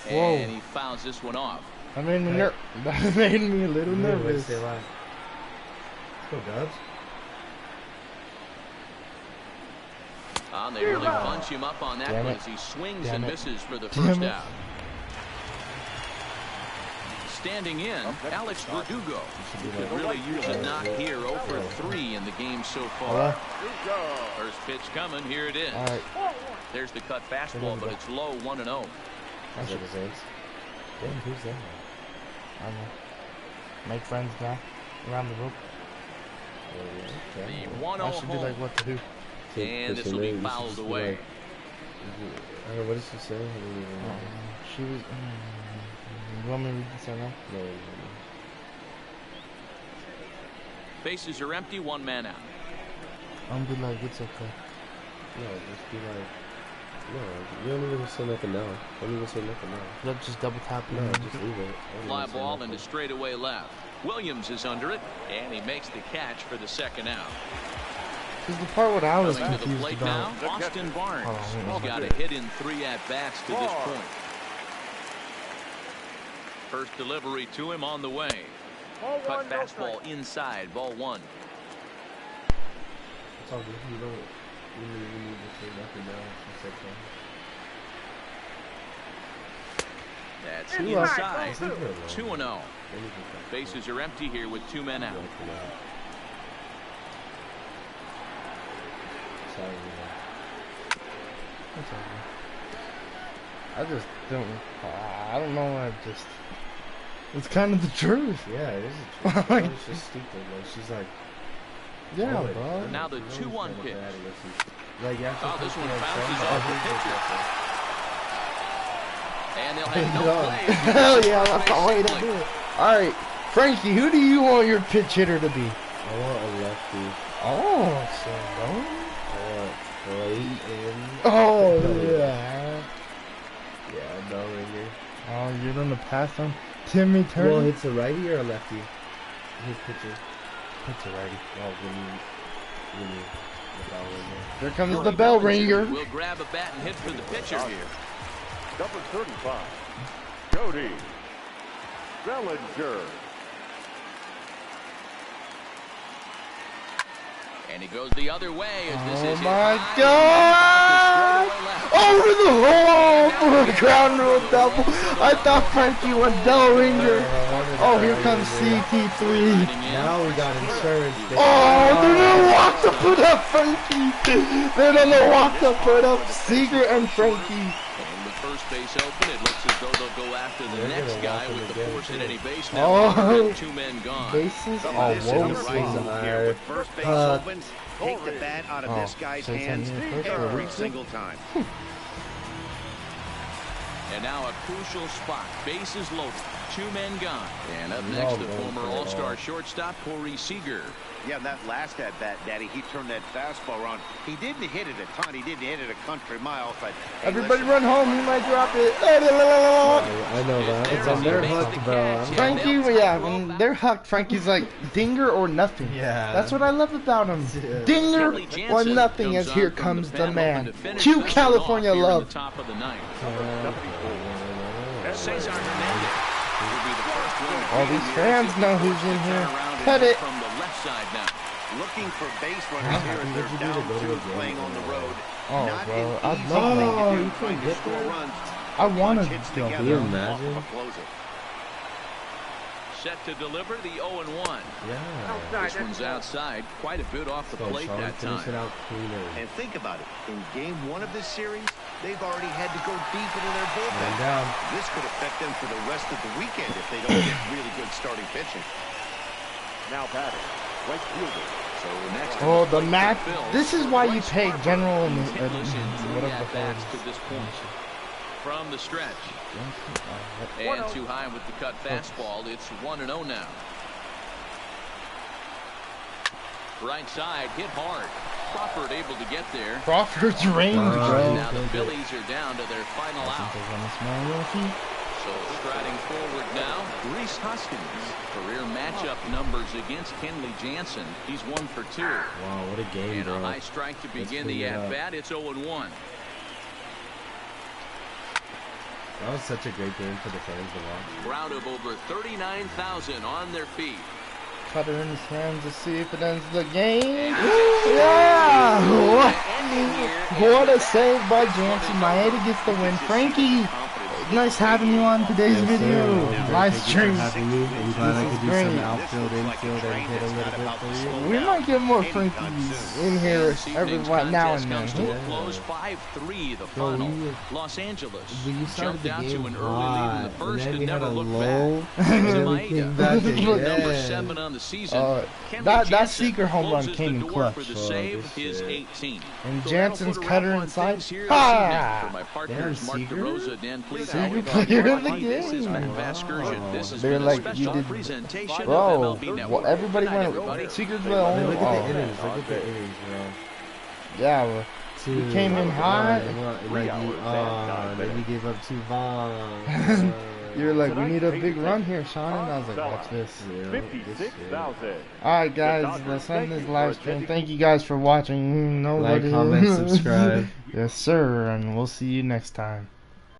S1: Whoa.
S3: And he fouls this one off.
S1: That made me that made me a little nervous.
S8: Let's go, Dubs.
S3: They really punch him up on that
S1: Damn
S3: one
S1: it.
S3: as he swings
S1: Damn
S3: and
S1: it.
S3: misses for the
S1: Damn
S3: first
S1: it.
S3: out. Standing in, Alex Verdugo. He could really use a knock here. 0 for 3 in the game so far. First pitch coming. Here it is.
S1: All right.
S3: There's the cut fastball, but it's low, 1-0.
S8: That's what it is. Damn, who's that?
S1: I don't know. Make friends now. Around the rope.
S3: The 1-0
S1: I should be like, what to do?
S3: And this will be fouled away.
S8: I don't know, what did she say? I don't even know.
S1: She was. You want me to read this or no?
S8: No.
S3: Bases are empty, 1 man out.
S1: I'm be like, it's okay.
S8: No, just be like, no, you don't even say nothing now. Don't even say nothing now.
S1: Yep, just double tap it.
S8: No, just leave it.
S3: Fly ball into straightaway left. Williams is under it, and he makes the catch for the second out.
S1: Because the part what I was
S3: Coming to the
S1: confused
S3: plate
S1: about.
S3: now, Austin Barnes.
S1: Oh,
S3: He's got a hit in 3 at-bats to this point. First delivery to him on the way. Cut fastball inside, ball 1.
S8: It's all good. You don't need to say nothing now. She said something.
S3: That's inside. 2-0. Bases are empty here with 2 men out.
S8: Sorry,
S1: That's okay. I just don't. I don't know. I just. It's kind of the truth.
S8: Yeah, it is the truth.
S1: Like,
S8: It's just stupid. Like, she's like,
S1: yeah,
S8: oh,
S1: bro.
S3: Now the 2-1 pitch.
S8: Like,
S3: Oh, this one bounces off the pitcher. And they'll have no play.
S1: Hell yeah, that's the way to do it. All right, Frankie, who do you want your pitch hitter to be?
S8: I want a lefty.
S1: Oh, so don't.
S8: I want Clayton.
S1: Oh yeah.
S8: Yeah, no ringer.
S1: Oh, you're gonna pass on Timmy Turner.
S8: Well, it's a righty or a lefty? His pitcher.
S1: It's a righty.
S8: Oh, when you the bell ringer.
S1: Here comes the bell ringer.
S3: We'll grab a bat and hit for the pitcher here.
S11: Number 35, Cody Bellinger.
S3: And he goes the other way as this is hit
S1: my
S3: high.
S1: God! Over the hole for a ground rule double. I thought Frankie was bell ringer. Oh, here comes CT3.
S8: Now we got insurance.
S1: Oh, they're gonna walk to put up Frankie. They're gonna walk to put up Seager and Frankie.
S3: And with first base open, it looks as though they'll go after the next guy with the force at any base now.
S1: Oh,
S3: 2 men gone.
S1: bases?
S4: Some
S1: Oh,
S4: of this in the
S1: whoa.
S4: right zone here with first base open. Take the bat out of this guy's
S1: say
S4: hands
S1: something here first,
S4: every
S1: or-
S4: single time.
S3: And now a crucial spot. Bases loaded. 2 men gone. And up next, the former All-Star shortstop, Corey Seager.
S4: Yeah, that last at bat, Daddy, he turned that fastball around. He didn't hit it a ton. He didn't hit it a country mile. But hey,
S1: Everybody
S4: listen,
S1: run home. He might drop it.
S8: I know that. It's on their hook, bro.
S1: Frankie, yeah, when they're hooked, Frankie's like dinger or nothing.
S8: Yeah.
S1: That's what I love about him.
S8: Yeah.
S1: Dinger
S3: Kelly
S1: or
S3: Jansen
S1: nothing, as
S3: comes
S1: here
S3: on from
S1: comes the
S3: pen
S1: man.
S3: hoping to finish
S1: Cue
S3: this one
S1: California
S3: off here in
S1: love.
S3: the top of the 9th.
S11: And
S3: Cesar Hernandez will be the first one to
S1: All
S3: be
S1: these
S3: here
S1: fans
S3: as he
S1: know who's
S3: forces
S1: in
S3: the
S1: here.
S3: turnaround and
S1: Cut
S3: hit
S1: it.
S3: from the left side now.
S4: looking for base runners here as they're down 2 playing on the road.
S1: Oh,
S4: Not
S1: bro,
S4: an
S1: I'd
S4: easy
S1: love
S4: thing
S1: that.
S4: to do, trying to score runs.
S1: I want to
S4: Hits
S1: go.
S4: together
S8: Can you
S4: off of
S8: imagine?
S4: a closer.
S3: Set to deliver the 0-1.
S8: Yeah.
S3: This one's outside, quite a bit off the
S8: So
S3: plate
S8: Sean
S3: that
S8: finish it
S3: time.
S8: out cleaner.
S4: And think about it. In game 1 of this series, they've already had to go deep into their bullpen.
S8: Man down.
S4: This could affect them for the rest of the weekend if they don't get really good starting pitching.
S11: Now batting, right fielder.
S3: So next
S1: Oh, the Mac. This is why you pay general and
S3: hitless in 3
S1: whatever the hell
S3: at-bats
S1: it
S3: to
S1: is.
S3: this point. from the stretch. And too high with the cut fastball. It's 1-0 now. Right side, hit hard. Crawford able to get there.
S1: Crawford's range, bro.
S3: Now the Phillies are down to their final out. So striding forward now, Reese Hoskins. Career matchup numbers against Kenley Jansen. He's 1 for 2.
S8: Wow, what a game,
S3: and
S8: bro.
S3: a high strike to begin the at-bat. It's 0-1.
S8: That was such a great game for the fans to watch.
S3: Crowd of over 39,000 on their feet.
S1: Cutter in his hands to see if it ends the game. Yeah! What a save by Jansen. Maeda gets the win. Frankie, nice having you on today's video. Live stream.
S8: I'm glad I could do some outfield, infield, and hit a little bit for you.
S1: We might get more Frankies in here every now and then.
S3: Close 5-3 the final. Los Angeles
S8: We started
S3: jumped
S8: the
S3: out to
S8: game
S3: an early lead in the
S8: hot,
S3: first
S8: and then we had
S3: never
S8: a
S3: looked
S8: lull,
S3: back.
S8: and then we came back
S3: Number
S8: again.
S3: 7 on the season.
S1: That Seeker home run came in clutch.
S3: For the save, his 18.
S1: And Jansen's cutter inside.
S3: For
S1: ah!
S3: my partners, Mark DeRosa, Dan Please,
S1: Seeker player of the
S3: This is
S1: game.
S3: Excursion. This has
S1: They're
S3: been
S1: like,
S3: a
S1: you
S3: special
S1: did,
S3: presentation
S1: bro.
S3: of MLB Network.
S1: Well, everybody
S3: Good night,
S1: went.
S3: everybody.
S1: Seeker's the
S8: Look
S1: only.
S8: at the innings. Look at the innings, bro.
S1: Yeah, well, he came in hot.
S8: Then you gave up 2 Vaughn.
S1: You were like, we need a big run here, Sean. And I was like, watch this.
S11: 56,000.
S1: Alright, guys, let's end this live stream. Thank you guys for watching. Nobody.
S8: Like, comment, subscribe.
S1: Yes, sir. And we'll see you next time.